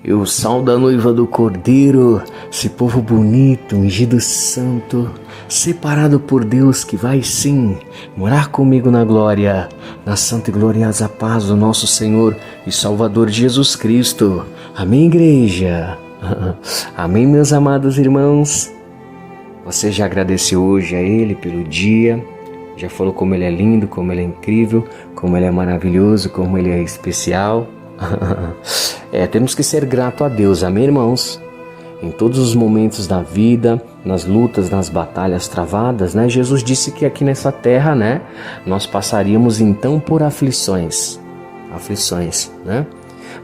E o sal da noiva do Cordeiro, esse povo bonito, ungido santo, separado por Deus, que vai sim morar comigo na glória, na santa e gloriosa paz do nosso Senhor e Salvador Jesus Cristo. Amém, igreja? Amém, meus amados irmãos? Você já agradeceu hoje a Ele pelo dia? Já falou como Ele é lindo, como Ele é incrível, como Ele é maravilhoso, como Ele é especial? Temos que ser grato a Deus, amém, irmãos? Em todos os momentos da vida, nas lutas, nas batalhas travadas, né? Jesus disse que aqui nessa terra, né, nós passaríamos então por aflições, né?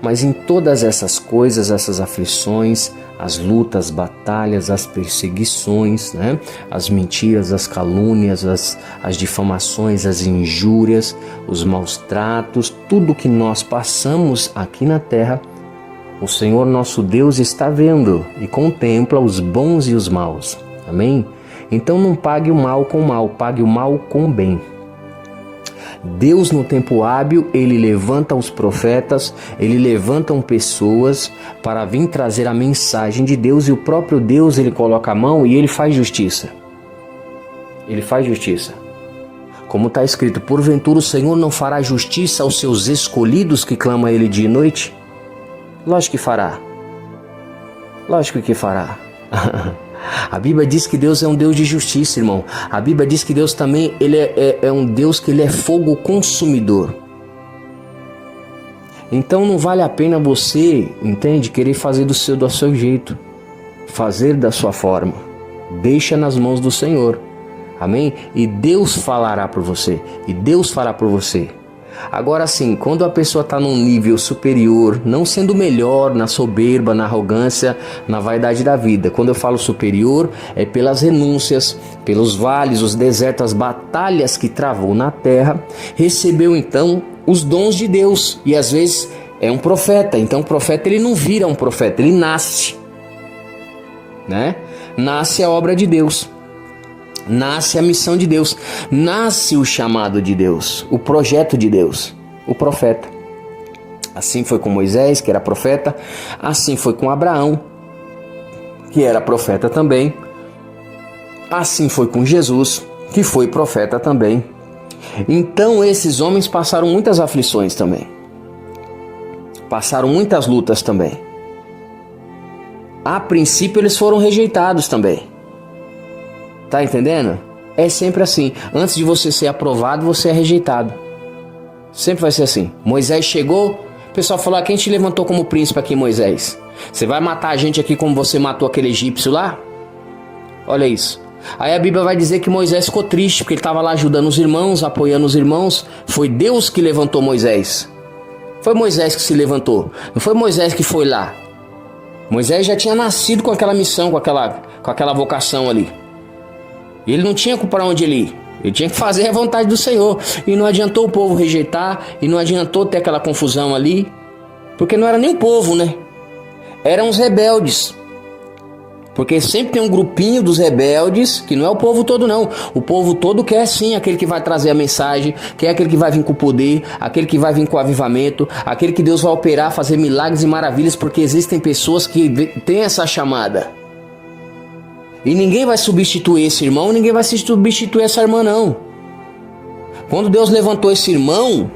Mas em todas essas coisas, essas aflições, as lutas, as batalhas, as perseguições, né? As mentiras, as calúnias, as difamações, as injúrias, os maus tratos, tudo que nós passamos aqui na terra, o Senhor nosso Deus está vendo e contempla os bons e os maus. Amém? Então não pague o mal com o mal, pague o mal com o bem. Deus, no tempo hábil, Ele levanta os profetas, Ele levanta pessoas para vir trazer a mensagem de Deus, e o próprio Deus, Ele coloca a mão e Ele faz justiça. Ele faz justiça. Como está escrito, porventura o Senhor não fará justiça aos seus escolhidos que clamam a Ele dia e noite? Lógico que fará. Lógico que fará. A Bíblia diz que Deus é um Deus de justiça, irmão. A Bíblia diz que Deus também ele é um Deus que Ele é fogo consumidor. Então não vale a pena você, entende, querer fazer do seu jeito. Fazer da sua forma. Deixa nas mãos do Senhor. Amém? E Deus falará por você. E Deus fará por você. Agora sim, quando a pessoa está num nível superior, não sendo melhor na soberba, na arrogância, na vaidade da vida. Quando eu falo superior, é pelas renúncias, pelos vales, os desertos, as batalhas que travou na terra, recebeu então os dons de Deus. E às vezes é um profeta, então o profeta ele não vira um profeta, ele nasce, né? Nasce a obra de Deus. Nasce a missão de Deus, nasce o chamado de Deus, o projeto de Deus, o profeta. Assim foi com Moisés, que era profeta, assim foi com Abraão, que era profeta também, assim foi com Jesus, que foi profeta também. Então esses homens passaram muitas aflições também, passaram muitas lutas também. A princípio eles foram rejeitados também. Tá entendendo? É sempre assim. Antes de você ser aprovado, você é rejeitado. Sempre vai ser assim. Moisés chegou, o pessoal falou: quem te levantou como príncipe aqui, Moisés? Você vai matar a gente aqui como você matou aquele egípcio lá? Olha isso. Aí a Bíblia vai dizer que Moisés ficou triste, porque ele estava lá ajudando os irmãos, apoiando os irmãos. Foi Deus que levantou Moisés. Foi Moisés que se levantou. Não foi Moisés que foi lá. Moisés já tinha nascido com aquela missão, com aquela vocação ali. Ele não tinha para onde ele ir. Ele tinha que fazer a vontade do Senhor. E não adiantou o povo rejeitar. E não adiantou ter aquela confusão ali. Porque não era nem o povo, né? Eram os rebeldes. Porque sempre tem um grupinho dos rebeldes, que não é o povo todo não. O povo todo quer sim aquele que vai trazer a mensagem, quer aquele que vai vir com o poder, aquele que vai vir com o avivamento, aquele que Deus vai operar, fazer milagres e maravilhas, porque existem pessoas que têm essa chamada. E ninguém vai substituir esse irmão, ninguém vai substituir essa irmã não. Quando Deus levantou esse irmão,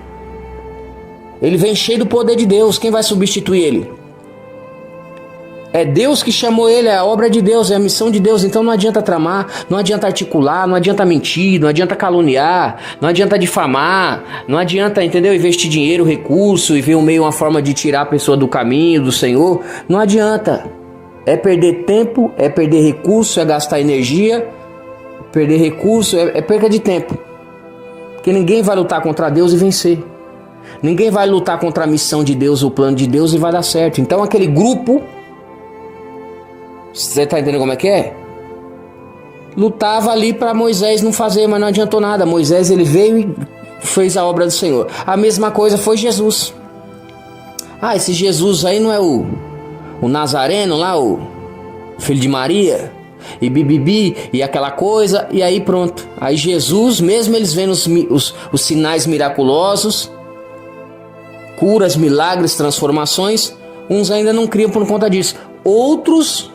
ele vem cheio do poder de Deus. Quem vai substituir ele? É Deus que chamou ele, é a obra de Deus, é a missão de Deus. Então não adianta tramar, não adianta articular, não adianta mentir, não adianta caluniar, não adianta difamar, não adianta, entendeu? Investir dinheiro, recurso e ver um meio, uma forma de tirar a pessoa do caminho, do Senhor. Não adianta. É perder tempo, é perder recurso, é gastar energia. Perder recurso é perca de tempo. Porque ninguém vai lutar contra Deus e vencer. Ninguém vai lutar contra a missão de Deus, o plano de Deus, e vai dar certo. Então aquele grupo, você está entendendo como é que é? Lutava ali para Moisés não fazer, mas não adiantou nada. Moisés ele veio e fez a obra do Senhor. A mesma coisa foi Jesus. Esse Jesus aí não é o Nazareno lá, o filho de Maria, e bibibi, e aquela coisa, e aí pronto. Aí Jesus, mesmo eles vendo os sinais miraculosos, curas, milagres, transformações, Uns ainda não criam por conta disso. Outros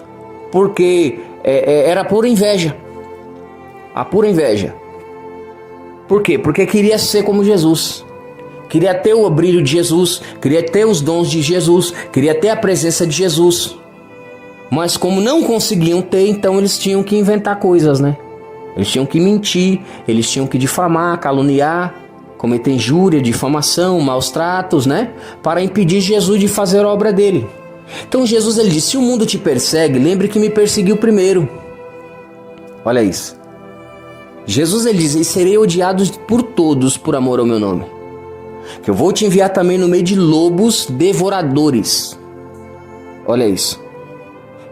porque era pura inveja. A pura inveja. Por quê? Porque queria ser como Jesus. Queria ter o brilho de Jesus. Queria ter os dons de Jesus. Queria ter a presença de Jesus. Mas como não conseguiam ter, então eles tinham que inventar coisas, né? Eles tinham que mentir. Eles tinham que difamar, caluniar, cometer injúria, difamação, maus tratos, né? Para impedir Jesus de fazer a obra dele. Então Jesus ele disse: se o mundo te persegue, lembre que me perseguiu primeiro. Olha isso. Jesus ele diz: e serei odiado por todos por amor ao meu nome. Que eu vou te enviar também no meio de lobos devoradores. Olha isso.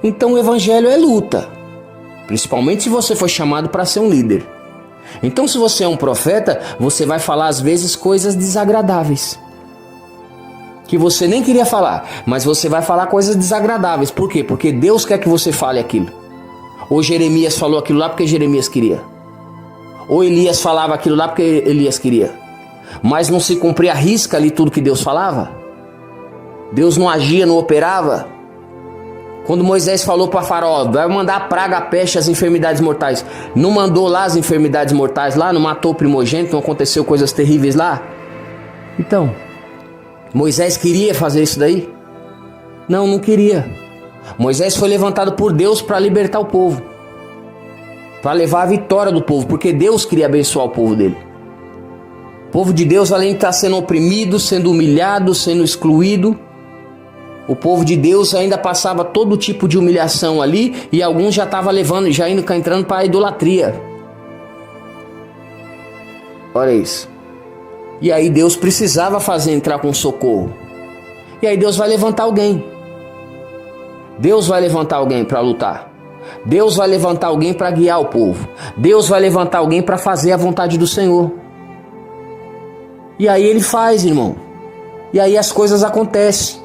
Então o evangelho é luta. Principalmente se você for chamado para ser um líder. Então se você é um profeta, você vai falar às vezes coisas desagradáveis. Que você nem queria falar, mas você vai falar coisas desagradáveis. Por quê? Porque Deus quer que você fale aquilo. Ou Jeremias falou aquilo lá porque Jeremias queria. Ou Elias falava aquilo lá porque Elias queria. Mas não se cumpria à risca ali tudo que Deus falava? Deus não agia, não operava? Quando Moisés falou para Faraó: vai mandar a praga, a peste, as enfermidades mortais. Não mandou lá as enfermidades mortais lá? Não matou o primogênito? Não aconteceu coisas terríveis lá? Então, Moisés queria fazer isso daí? Não, não queria. Moisés foi levantado por Deus para libertar o povo. Para levar a vitória do povo, porque Deus queria abençoar o povo dele. O povo de Deus, além de estar sendo oprimido, sendo humilhado, sendo excluído, o povo de Deus ainda passava todo tipo de humilhação ali, e alguns já estavam levando, já entrando para a idolatria. Olha isso. E aí Deus precisava entrar com socorro. E aí Deus vai levantar alguém. Deus vai levantar alguém para lutar. Deus vai levantar alguém para guiar o povo. Deus vai levantar alguém para fazer a vontade do Senhor. E aí ele faz, irmão. E aí as coisas acontecem.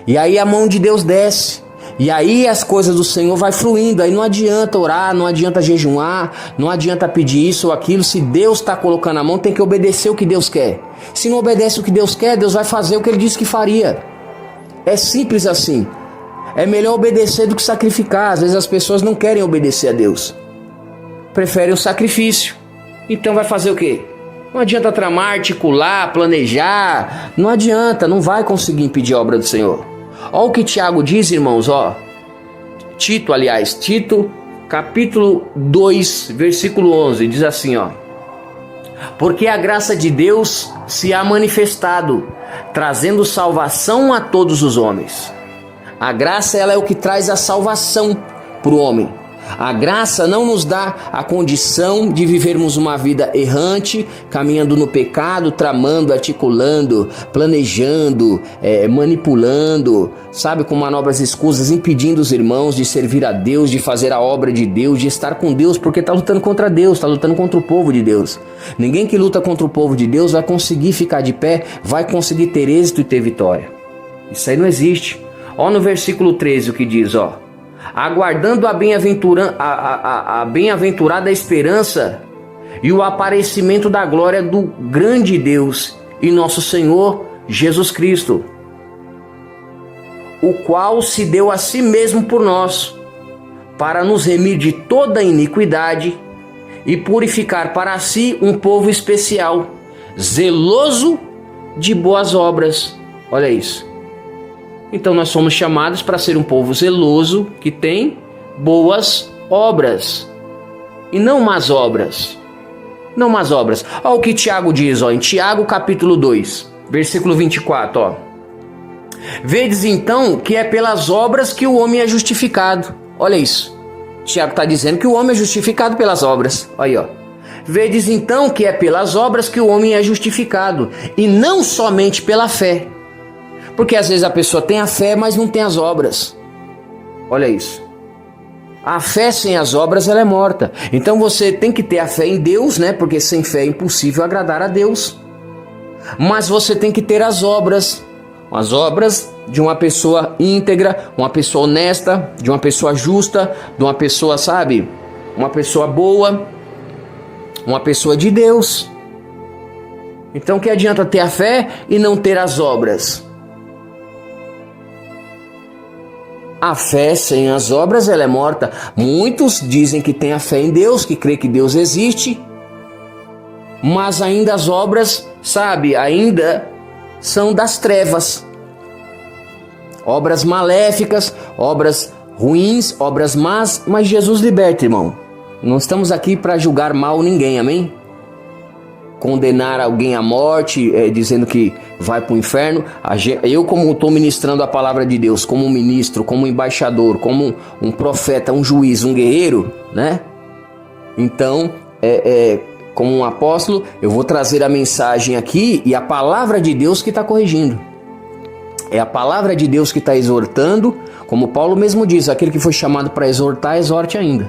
E aí a mão de Deus desce. E aí as coisas do Senhor vai fluindo. Aí não adianta orar, não adianta jejuar, não adianta pedir isso ou aquilo. Se Deus está colocando a mão, tem que obedecer o que Deus quer. Se não obedece o que Deus quer, Deus vai fazer o que Ele disse que faria. É simples assim. É melhor obedecer do que sacrificar. Às vezes as pessoas não querem obedecer a Deus. Preferem o sacrifício. Então vai fazer o quê? Não adianta tramar, articular, planejar. Não adianta, não vai conseguir impedir a obra do Senhor. Olha o que Tiago diz, irmãos, ó. Tito, capítulo 2, versículo 11, diz assim, ó. Porque a graça de Deus se há manifestado, trazendo salvação a todos os homens. A graça, ela é o que traz a salvação para o homem. A graça não nos dá a condição de vivermos uma vida errante, caminhando no pecado, tramando, articulando, planejando, manipulando, sabe, com manobras escusas, impedindo os irmãos de servir a Deus, de fazer a obra de Deus, de estar com Deus, porque está lutando contra Deus, está lutando contra o povo de Deus. Ninguém que luta contra o povo de Deus vai conseguir ficar de pé, vai conseguir ter êxito e ter vitória. Isso aí não existe. Ó no versículo 13 o que diz, ó. Aguardando a bem-aventurada esperança e o aparecimento da glória do grande Deus e nosso Senhor Jesus Cristo, o qual se deu a si mesmo por nós, para nos remir de toda iniquidade e purificar para si um povo especial, zeloso de boas obras. Olha isso. Então nós somos chamados para ser um povo zeloso, que tem boas obras, e não más obras. Não más obras. Olha o que Tiago diz, ó, em Tiago capítulo 2, versículo 24, ó. Vedes então que é pelas obras que o homem é justificado. Olha isso. Tiago está dizendo que o homem é justificado pelas obras. Aí, ó. Vedes então que é pelas obras que o homem é justificado, e não somente pela fé. Porque às vezes a pessoa tem a fé, mas não tem as obras. Olha isso. A fé sem as obras, ela é morta. Então você tem que ter a fé em Deus, né? Porque sem fé é impossível agradar a Deus. Mas você tem que ter as obras. As obras de uma pessoa íntegra, uma pessoa honesta, de uma pessoa justa, de uma pessoa, sabe? Uma pessoa boa, uma pessoa de Deus. Então que adianta ter a fé e não ter as obras? A fé sem as obras, ela é morta. Muitos dizem que tem a fé em Deus, que crê que Deus existe, mas ainda as obras, sabe, ainda são das trevas. Obras maléficas, obras ruins, obras más, mas Jesus liberta, irmão. Não estamos aqui para julgar mal ninguém, amém? Condenar alguém à morte, dizendo que vai para o inferno. Eu, como estou ministrando a palavra de Deus, como um ministro, como um embaixador, como um profeta, um juiz, um guerreiro, né? Então, como um apóstolo, eu vou trazer a mensagem aqui e a palavra de Deus que está corrigindo. É a palavra de Deus que está exortando, como Paulo mesmo diz, aquele que foi chamado para exortar, exorte ainda.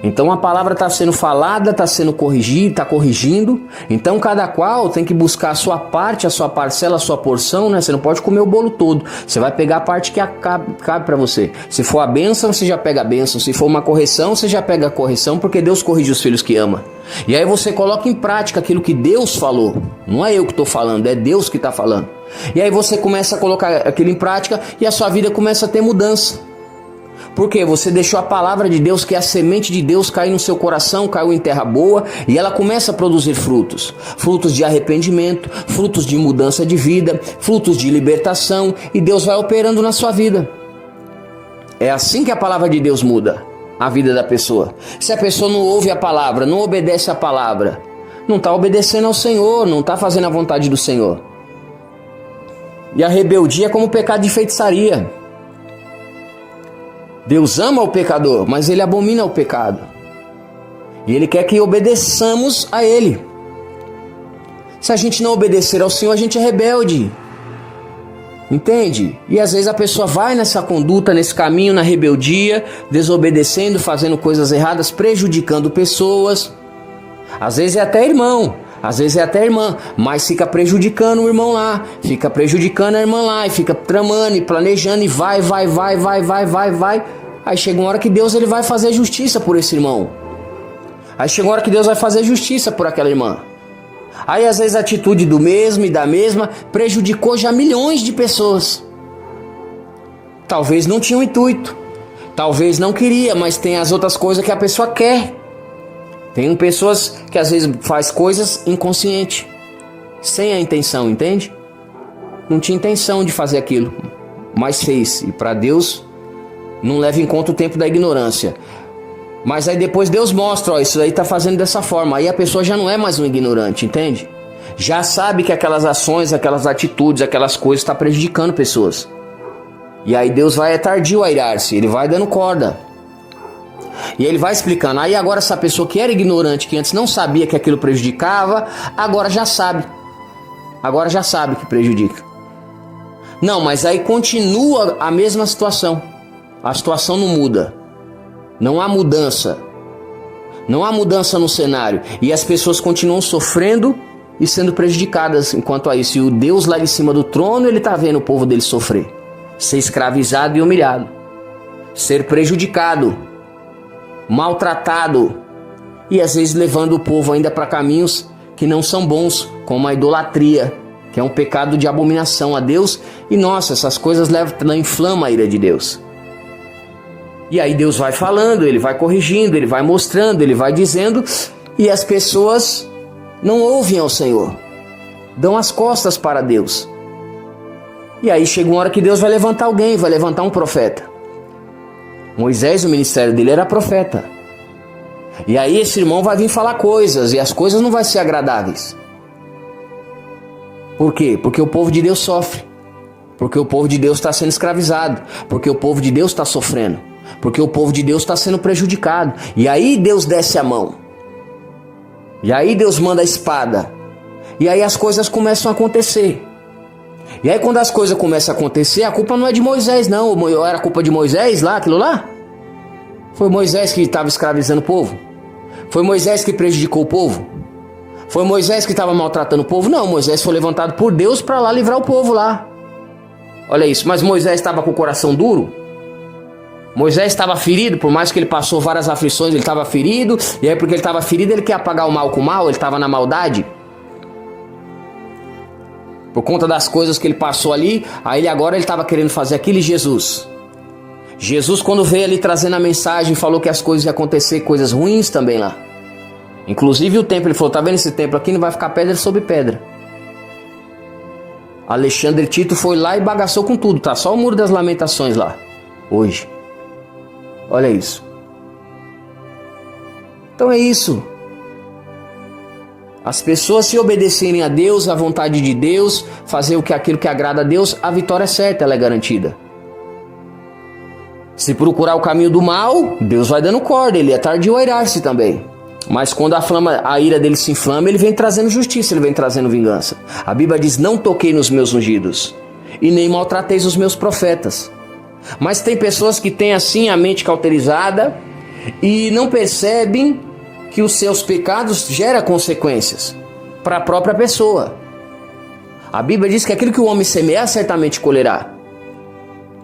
Então a palavra está sendo falada, está sendo corrigida, está corrigindo. Então cada qual tem que buscar a sua parte, a sua parcela, a sua porção, né? Você não pode comer o bolo todo. Você vai pegar a parte que cabe para você. Se for a bênção, você já pega a bênção. Se for uma correção, você já pega a correção, porque Deus corrige os filhos que ama. E aí você coloca em prática aquilo que Deus falou. Não é eu que estou falando, é Deus que está falando. E aí você começa a colocar aquilo em prática e a sua vida começa a ter mudança. Porque você deixou a palavra de Deus, que é a semente de Deus, cair no seu coração, caiu em terra boa, e ela começa a produzir frutos. Frutos de arrependimento, frutos de mudança de vida, frutos de libertação, e Deus vai operando na sua vida. É assim que a palavra de Deus muda a vida da pessoa. Se a pessoa não ouve a palavra, não obedece a palavra, não está obedecendo ao Senhor, não está fazendo a vontade do Senhor. E a rebeldia é como o pecado de feitiçaria. Deus ama o pecador, mas Ele abomina o pecado. E Ele quer que obedeçamos a Ele. Se a gente não obedecer ao Senhor, a gente é rebelde. Entende? E às vezes a pessoa vai nessa conduta, nesse caminho, na rebeldia, desobedecendo, fazendo coisas erradas, prejudicando pessoas. Às vezes é até irmão, às vezes é até irmã, mas fica prejudicando o irmão lá, fica prejudicando a irmã lá, e fica tramando e planejando, e vai. Aí chega uma hora que Deus ele vai fazer justiça por esse irmão. Aí chega uma hora que Deus vai fazer justiça por aquela irmã. Aí às vezes a atitude do mesmo e da mesma prejudicou já milhões de pessoas. Talvez não tinha um intuito, talvez não queria, mas tem as outras coisas que a pessoa quer. Tem pessoas que às vezes faz coisas inconsciente, sem a intenção, entende? Não tinha intenção de fazer aquilo, mas fez. E para Deus não leva em conta o tempo da ignorância. Mas aí depois Deus mostra, ó, isso aí tá fazendo dessa forma. Aí a pessoa já não é mais um ignorante, entende? Já sabe que aquelas ações, aquelas atitudes, aquelas coisas estão prejudicando pessoas. E aí Deus vai tardio a irar-se, Ele vai dando corda. E Ele vai explicando. Aí agora essa pessoa que era ignorante, que antes não sabia que aquilo prejudicava, agora já sabe. Agora já sabe que prejudica. Não, mas aí continua a mesma situação. A situação não muda. Não há mudança. Não há mudança no cenário. E as pessoas continuam sofrendo e sendo prejudicadas enquanto a isso. E o Deus lá de cima do trono, Ele está vendo o povo dele sofrer. Ser escravizado e humilhado. Ser prejudicado. Maltratado. E às vezes levando o povo ainda para caminhos que não são bons, como a idolatria, que é um pecado de abominação a Deus. E nossa, essas coisas inflamam a ira de Deus. E aí Deus vai falando, Ele vai corrigindo, Ele vai mostrando, Ele vai dizendo, e as pessoas não ouvem ao Senhor, dão as costas para Deus. E aí chega uma hora que Deus vai levantar alguém, vai levantar um profeta. Moisés, o ministério dele era profeta. E aí esse irmão vai vir falar coisas, e as coisas não vão ser agradáveis. Por quê? Porque o povo de Deus sofre. Porque o povo de Deus está sendo escravizado. Porque o povo de Deus está sofrendo. Porque o povo de Deus está sendo prejudicado. E aí Deus desce a mão. E aí Deus manda a espada. E aí as coisas começam a acontecer. E aí quando as coisas começam a acontecer, a culpa não é de Moisés não. Era culpa de Moisés lá, aquilo lá? Foi Moisés que estava escravizando o povo? Foi Moisés que prejudicou o povo? Foi Moisés que estava maltratando o povo? Não, Moisés foi levantado por Deus para lá livrar o povo lá. Olha isso, mas Moisés estava com o coração duro? Moisés estava ferido, por mais que ele passou várias aflições, ele estava ferido, e aí porque ele estava ferido, ele quer apagar o mal com o mal, ele estava na maldade. Por conta das coisas que ele passou ali, aí agora ele estava querendo fazer aquilo. E Jesus, quando veio ali trazendo a mensagem, falou que as coisas iam acontecer, coisas ruins também lá. Inclusive o templo, ele falou, tá vendo esse templo aqui? Não vai ficar pedra sobre pedra. Alexandre Tito foi lá e bagaçou com tudo, tá? Só o Muro das Lamentações lá, hoje. Olha isso. Então é isso. As pessoas se obedecerem a Deus, à vontade de Deus, fazer aquilo que agrada a Deus, a vitória é certa, ela é garantida. Se procurar o caminho do mal, Deus vai dando corda, ele é tardio a irar-se também. Mas quando a ira dele se inflama, ele vem trazendo justiça, ele vem trazendo vingança. A Bíblia diz, não toquei nos meus ungidos, e nem maltrateis os meus profetas. Mas tem pessoas que têm assim a mente cauterizada, e não percebem que os seus pecados geram consequências para a própria pessoa. A Bíblia diz que aquilo que o homem semear, certamente colherá.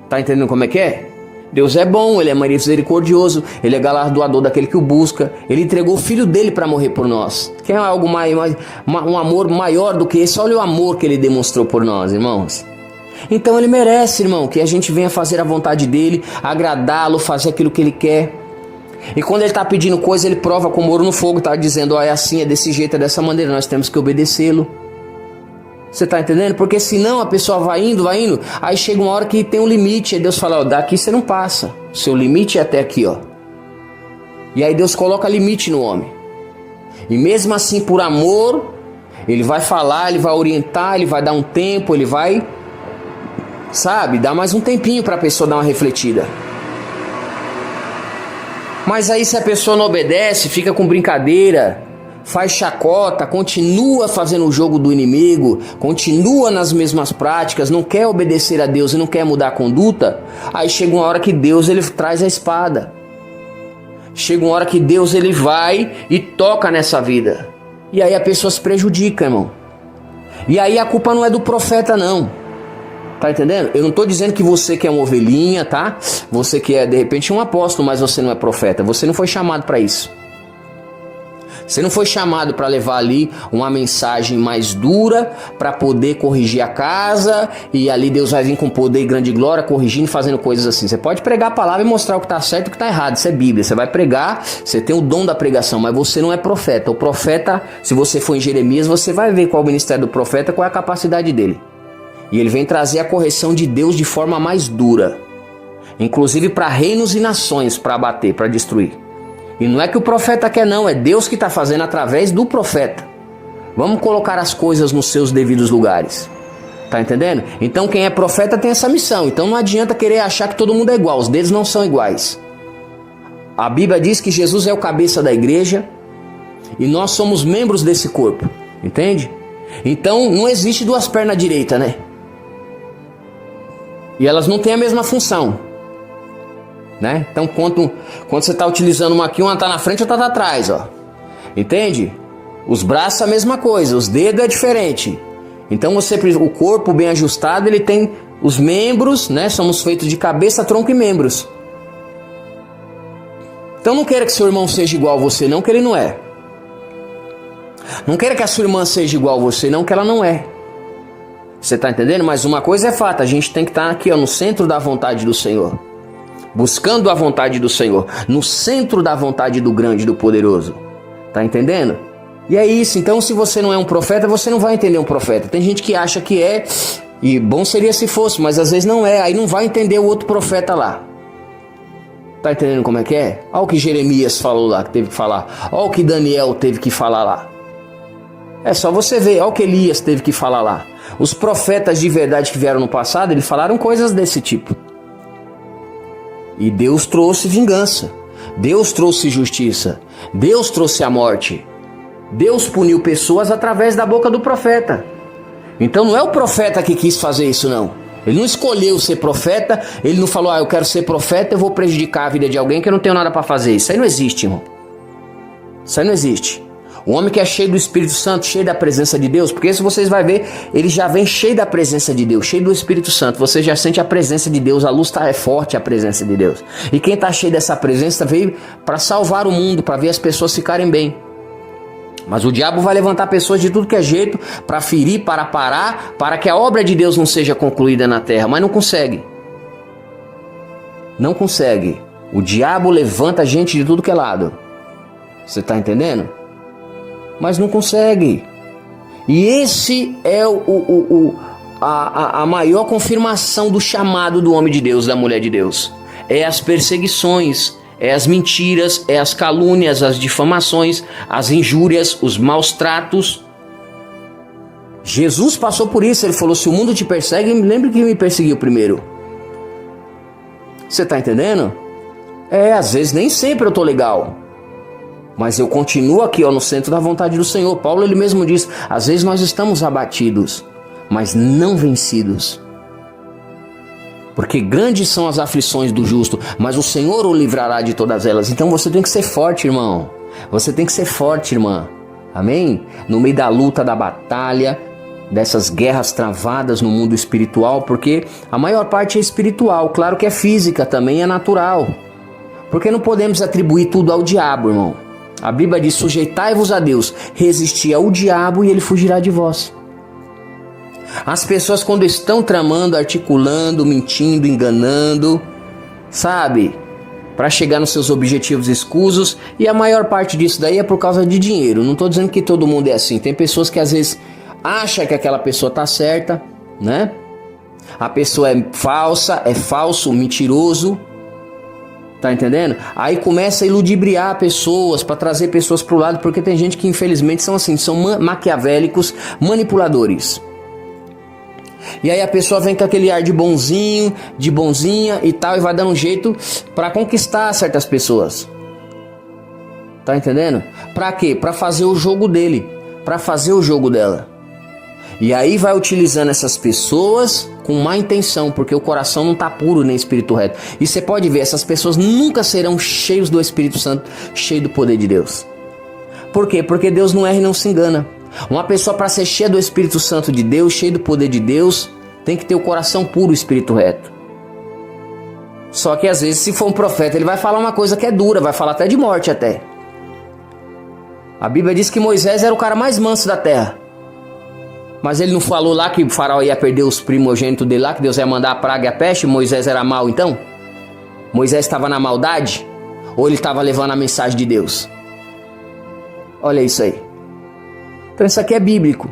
Tá entendendo como é que é? Deus é bom, ele é misericordioso, ele é galardoador daquele que o busca. Ele entregou o filho dele para morrer por nós. Quer algo um amor maior do que esse? Olha o amor que ele demonstrou por nós, irmãos. Então ele merece, irmão, que a gente venha fazer a vontade dele, agradá-lo, fazer aquilo que ele quer. E quando ele está pedindo coisa, ele prova com o ouro no fogo, está dizendo, ó, é assim, é desse jeito, é dessa maneira, nós temos que obedecê-lo. Você está entendendo? Porque senão a pessoa vai indo, aí chega uma hora que tem um limite, aí Deus fala, ó, daqui você não passa, seu limite é até aqui, ó. E aí Deus coloca limite no homem. E mesmo assim, por amor, ele vai falar, ele vai orientar, ele vai dar um tempo, ele vai, sabe, dar mais um tempinho para a pessoa dar uma refletida. Mas aí se a pessoa não obedece, fica com brincadeira, faz chacota, continua fazendo o jogo do inimigo, continua nas mesmas práticas, não quer obedecer a Deus e não quer mudar a conduta, aí chega uma hora que Deus ele traz a espada. Chega uma hora que Deus ele vai e toca nessa vida. E aí a pessoa se prejudica, irmão. E aí a culpa não é do profeta, não. Tá entendendo? Eu não estou dizendo que você que é uma ovelhinha, tá? Você que é de repente um apóstolo, mas você não é profeta. Você não foi chamado para isso. Você não foi chamado para levar ali uma mensagem mais dura, para poder corrigir a casa, e ali Deus vai vir com poder e grande glória, corrigindo, fazendo coisas assim. Você pode pregar a palavra e mostrar o que está certo e o que está errado. Isso é Bíblia. Você vai pregar, você tem o dom da pregação, mas você não é profeta. O profeta, se você for em Jeremias, você vai ver qual é o ministério do profeta, qual é a capacidade dele. E ele vem trazer a correção de Deus de forma mais dura, inclusive para reinos e nações, para abater, para destruir. E não é que o profeta quer não, é Deus que está fazendo através do profeta. Vamos colocar as coisas nos seus devidos lugares. Tá entendendo? Então quem é profeta tem essa missão. Então não adianta querer achar que todo mundo é igual, os dedos não são iguais. A Bíblia diz que Jesus é o cabeça da igreja e nós somos membros desse corpo. Entende? Então não existe duas pernas direitas, né? E elas não têm a mesma função. Né? Então quando você está utilizando uma aqui, uma está na frente e outra está atrás, ó. Entende? Os braços a mesma coisa, os dedos é diferente. Então o corpo bem ajustado, ele tem os membros, né? Somos feitos de cabeça, tronco e membros. Então não queira que seu irmão seja igual a você, não, que ele não é. Não queira que a sua irmã seja igual a você, não, que ela não é. Você está entendendo? Mas uma coisa é fato, a gente tem que estar aqui, ó, no centro da vontade do Senhor. Buscando a vontade do Senhor, no centro da vontade do grande, do poderoso. Tá entendendo? E é isso. Então se você não é um profeta, você não vai entender um profeta. Tem gente que acha que é, e bom seria se fosse, mas às vezes não é. Aí não vai entender o outro profeta lá. Tá entendendo como é que é? Olha o que Jeremias falou lá, que teve que falar. Olha o que Daniel teve que falar lá. É só você ver, olha o que Elias teve que falar lá. Os profetas de verdade que vieram no passado, eles falaram coisas desse tipo. E Deus trouxe vingança, Deus trouxe justiça, Deus trouxe a morte. Deus puniu pessoas através da boca do profeta. Então não é o profeta que quis fazer isso, não. Ele não escolheu ser profeta, ele não falou, eu quero ser profeta, eu vou prejudicar a vida de alguém que eu não tenho nada para fazer. Isso aí não existe, irmão. Isso aí não existe. O homem que é cheio do Espírito Santo, cheio da presença de Deus, porque se vocês vão ver, ele já vem cheio da presença de Deus, cheio do Espírito Santo. Você já sente a presença de Deus, a luz é forte, a presença de Deus. E quem está cheio dessa presença veio para salvar o mundo, para ver as pessoas ficarem bem. Mas o diabo vai levantar pessoas de tudo que é jeito para ferir, para parar, para que a obra de Deus não seja concluída na terra, mas não consegue. Não consegue. O diabo levanta gente de tudo que é lado. Você está entendendo? Mas não consegue. E esse é a maior confirmação do chamado do homem de Deus, da mulher de Deus. É as perseguições, é as mentiras, é as calúnias, as difamações, as injúrias, os maus tratos. Jesus passou por isso. Ele falou: se o mundo te persegue, lembre que me perseguiu primeiro. Você está entendendo? Às vezes nem sempre eu estou legal, mas eu continuo aqui, no centro da vontade do Senhor. Paulo, ele mesmo diz: às vezes nós estamos abatidos, mas não vencidos. Porque grandes são as aflições do justo, mas o Senhor o livrará de todas elas. Então você tem que ser forte, irmão. Você tem que ser forte, irmã. Amém? No meio da luta, da batalha, dessas guerras travadas no mundo espiritual, porque a maior parte é espiritual. Claro que é física, também é natural. Porque não podemos atribuir tudo ao diabo, irmão. A Bíblia diz: sujeitai-vos a Deus, resisti ao diabo e ele fugirá de vós. As pessoas, quando estão tramando, articulando, mentindo, enganando, sabe, para chegar nos seus objetivos escusos, e a maior parte disso daí é por causa de dinheiro. Não estou dizendo que todo mundo é assim. Tem pessoas que às vezes acham que aquela pessoa está certa, né? A pessoa é falsa, é falso, mentiroso. Tá entendendo? Aí começa a iludibriar pessoas, para trazer pessoas pro lado, porque tem gente que infelizmente são assim, são maquiavélicos, manipuladores. E aí a pessoa vem com aquele ar de bonzinho, de bonzinha e tal, e vai dando um jeito para conquistar certas pessoas. Tá entendendo? Pra quê? Pra fazer o jogo dele, pra fazer o jogo dela. E aí vai utilizando essas pessoas com má intenção, porque o coração não está puro nem espírito reto. E você pode ver, essas pessoas nunca serão cheios do Espírito Santo, cheios do poder de Deus. Por quê? Porque Deus não erra e não se engana. Uma pessoa, para ser cheia do Espírito Santo de Deus, cheia do poder de Deus, tem que ter o coração puro, o espírito reto. Só que às vezes, se for um profeta, ele vai falar uma coisa que é dura, vai falar até de morte até. A Bíblia diz que Moisés era o cara mais manso da terra. Mas ele não falou lá que o faraó ia perder os primogênitos dele lá, que Deus ia mandar a praga e a peste? Moisés era mau então? Moisés estava na maldade? Ou ele estava levando a mensagem de Deus? Olha isso aí. Então isso aqui é bíblico.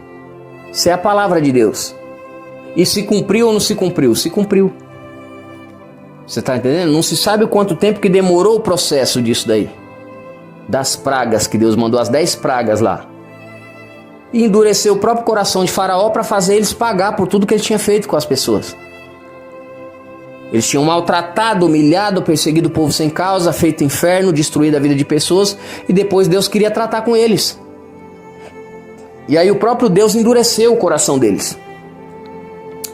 Isso é a palavra de Deus. E se cumpriu ou não se cumpriu? Se cumpriu. Você está entendendo? Não se sabe o quanto tempo que demorou o processo disso daí. Das pragas que Deus mandou, as 10 pragas lá. E endureceu o próprio coração de Faraó para fazer eles pagar por tudo que ele tinha feito com as pessoas. Eles tinham maltratado, humilhado, perseguido o povo sem causa, feito inferno, destruído a vida de pessoas, e depois Deus queria tratar com eles. E aí o próprio Deus endureceu o coração deles,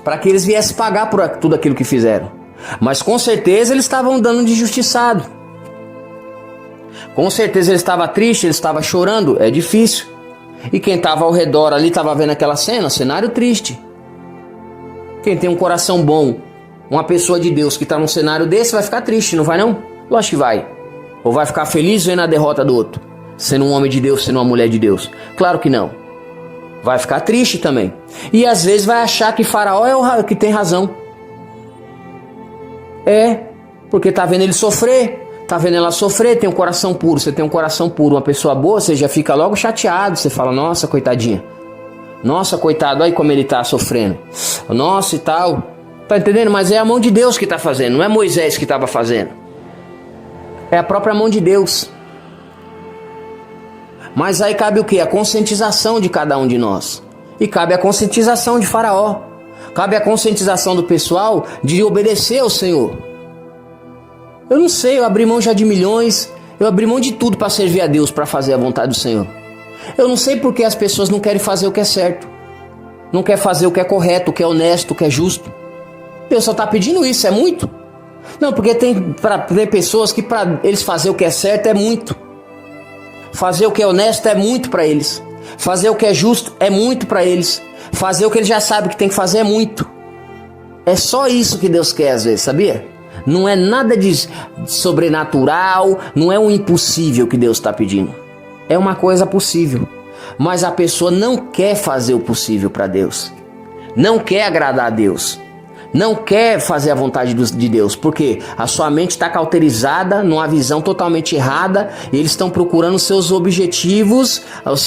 para que eles viessem pagar por tudo aquilo que fizeram. Mas com certeza eles estavam dando de injustiçado. Com certeza ele estava triste, ele estava chorando, é difícil. E quem estava ao redor ali estava vendo aquela cena, cenário triste. Quem tem um coração bom, uma pessoa de Deus que está num cenário desse, vai ficar triste, não vai não? Lógico que vai. Ou vai ficar feliz vendo a derrota do outro, sendo um homem de Deus, sendo uma mulher de Deus? Claro que não. Vai ficar triste também. E às vezes vai achar que Faraó é o que tem razão. Porque tá vendo ele sofrer, tá vendo ela sofrer, tem um coração puro. Você tem um coração puro, uma pessoa boa, você já fica logo chateado. Você fala: nossa, coitadinha. Nossa, coitado, olha como ele tá sofrendo. Nossa e tal. Tá entendendo? Mas é a mão de Deus que tá fazendo, não é Moisés que estava fazendo. É a própria mão de Deus. Mas aí cabe o quê? A conscientização de cada um de nós. E cabe a conscientização de Faraó. Cabe a conscientização do pessoal de obedecer ao Senhor. Eu não sei, eu abri mão já de milhões, eu abri mão de tudo para servir a Deus, para fazer a vontade do Senhor. Eu não sei porque as pessoas não querem fazer o que é certo. Não quer fazer o que é correto, o que é honesto, o que é justo. Deus só está pedindo isso, é muito? Não, porque tem pessoas que para eles fazer o que é certo é muito. Fazer o que é honesto é muito para eles. Fazer o que é justo é muito para eles. Fazer o que eles já sabem que tem que fazer é muito. É só isso que Deus quer às vezes, sabia? Não é nada de sobrenatural, não é um impossível que Deus está pedindo. É uma coisa possível. mas a pessoa não quer fazer o possível para Deus, não quer agradar a Deus, não quer fazer a vontade de Deus, porque a sua mente está cauterizada numa visão totalmente errada, e eles estão procurando seus objetivos, as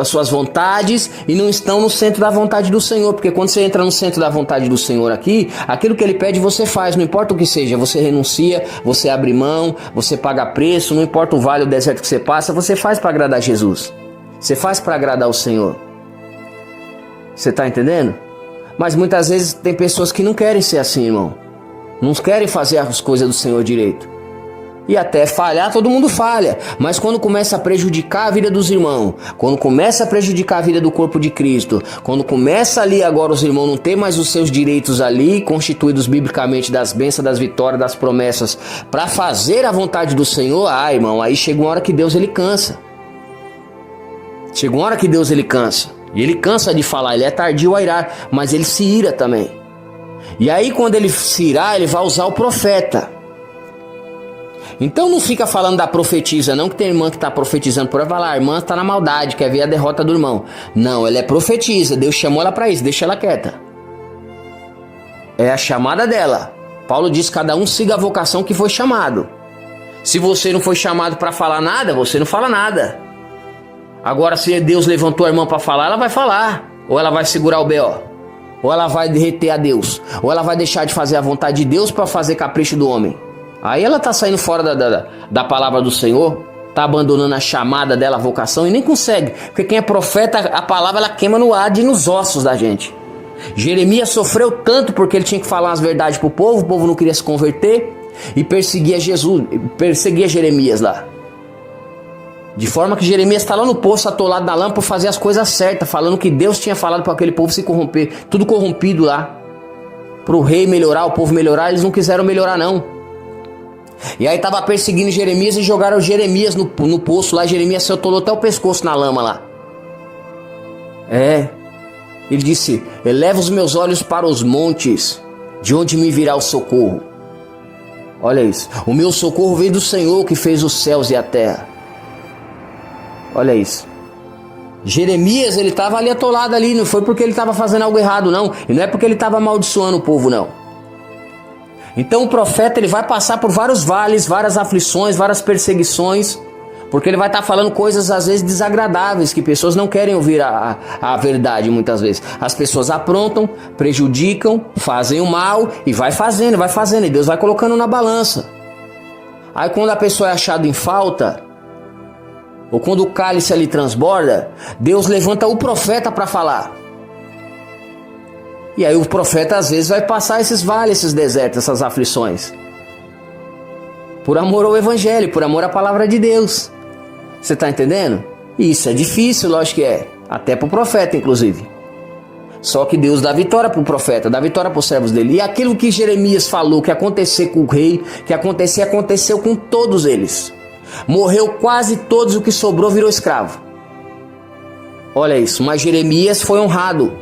suas vontades, e não estão no centro da vontade do Senhor, porque quando você entra no centro da vontade do Senhor aqui, aquilo que Ele pede você faz, não importa o que seja, você renuncia, você abre mão, você paga preço, não importa o vale ou o deserto que você passa, você faz para agradar Jesus, você faz para agradar o Senhor. Você está entendendo? Mas muitas vezes tem pessoas que não querem ser assim, irmão. Não querem fazer as coisas do Senhor direito. E até falhar, todo mundo falha. Mas quando começa a prejudicar a vida dos irmãos, quando começa a prejudicar a vida do corpo de Cristo, quando começa ali agora os irmãos não ter mais os seus direitos ali, constituídos biblicamente das bênçãos, das vitórias, das promessas, para fazer a vontade do Senhor, irmão, aí chega uma hora que Deus ele cansa. Chega uma hora que Deus ele cansa. E ele cansa de falar, ele é tardio a irar, mas ele se ira também. E aí quando ele se irar, ele vai usar o profeta. Então não fica falando da profetisa, não, que tem irmã que está profetizando por aí, vai lá, a irmã está na maldade, quer ver a derrota do irmão. Não, ela é profetisa, Deus chamou ela para isso, deixa ela quieta. É a chamada dela. Paulo diz, cada um siga a vocação que foi chamado. Se você não foi chamado para falar nada, você não fala nada. Agora, se Deus levantou a irmã para falar, ela vai falar. Ou ela vai segurar o B.O. Ou ela vai derreter a Deus. Ou ela vai deixar de fazer a vontade de Deus para fazer capricho do homem. Aí ela está saindo fora da palavra do Senhor. Está abandonando a chamada dela, a vocação. E nem consegue. Porque quem é profeta, a palavra ela queima no ar e nos ossos da gente. Jeremias sofreu tanto porque ele tinha que falar as verdades para o povo não queria se converter. E perseguia Jeremias lá. De forma que Jeremias está lá no poço, atolado na lama, por fazer as coisas certas, falando que Deus tinha falado para aquele povo se corromper. Tudo corrompido lá. Para o rei melhorar, o povo melhorar, eles não quiseram melhorar não. E aí estava perseguindo Jeremias e jogaram Jeremias no poço lá. Jeremias se atolou até o pescoço na lama lá. Ele disse, eleva os meus olhos para os montes, de onde me virá o socorro. Olha isso. O meu socorro veio do Senhor que fez os céus e a terra. Olha isso. Jeremias, ele estava ali atolado ali, não foi porque ele estava fazendo algo errado não, e não é porque ele estava amaldiçoando o povo não. Então o profeta ele vai passar por vários vales, várias aflições, várias perseguições, porque ele vai estar falando coisas às vezes desagradáveis, que pessoas não querem ouvir a verdade muitas vezes. As pessoas aprontam, prejudicam, fazem o mal e vai fazendo, e Deus vai colocando na balança. Aí quando a pessoa é achada em falta, ou quando o cálice ali transborda, Deus levanta o profeta para falar. E aí o profeta às vezes vai passar esses vales, esses desertos, essas aflições. Por amor ao evangelho, por amor à palavra de Deus. Você está entendendo? Isso é difícil, lógico que é. Até para o profeta, inclusive. Só que Deus dá vitória para o profeta, dá vitória para os servos dele. E aquilo que Jeremias falou que ia acontecer com o rei, que aconteceu com todos eles. Morreu quase todos, o que sobrou virou escravo. Olha isso, mas Jeremias foi honrado.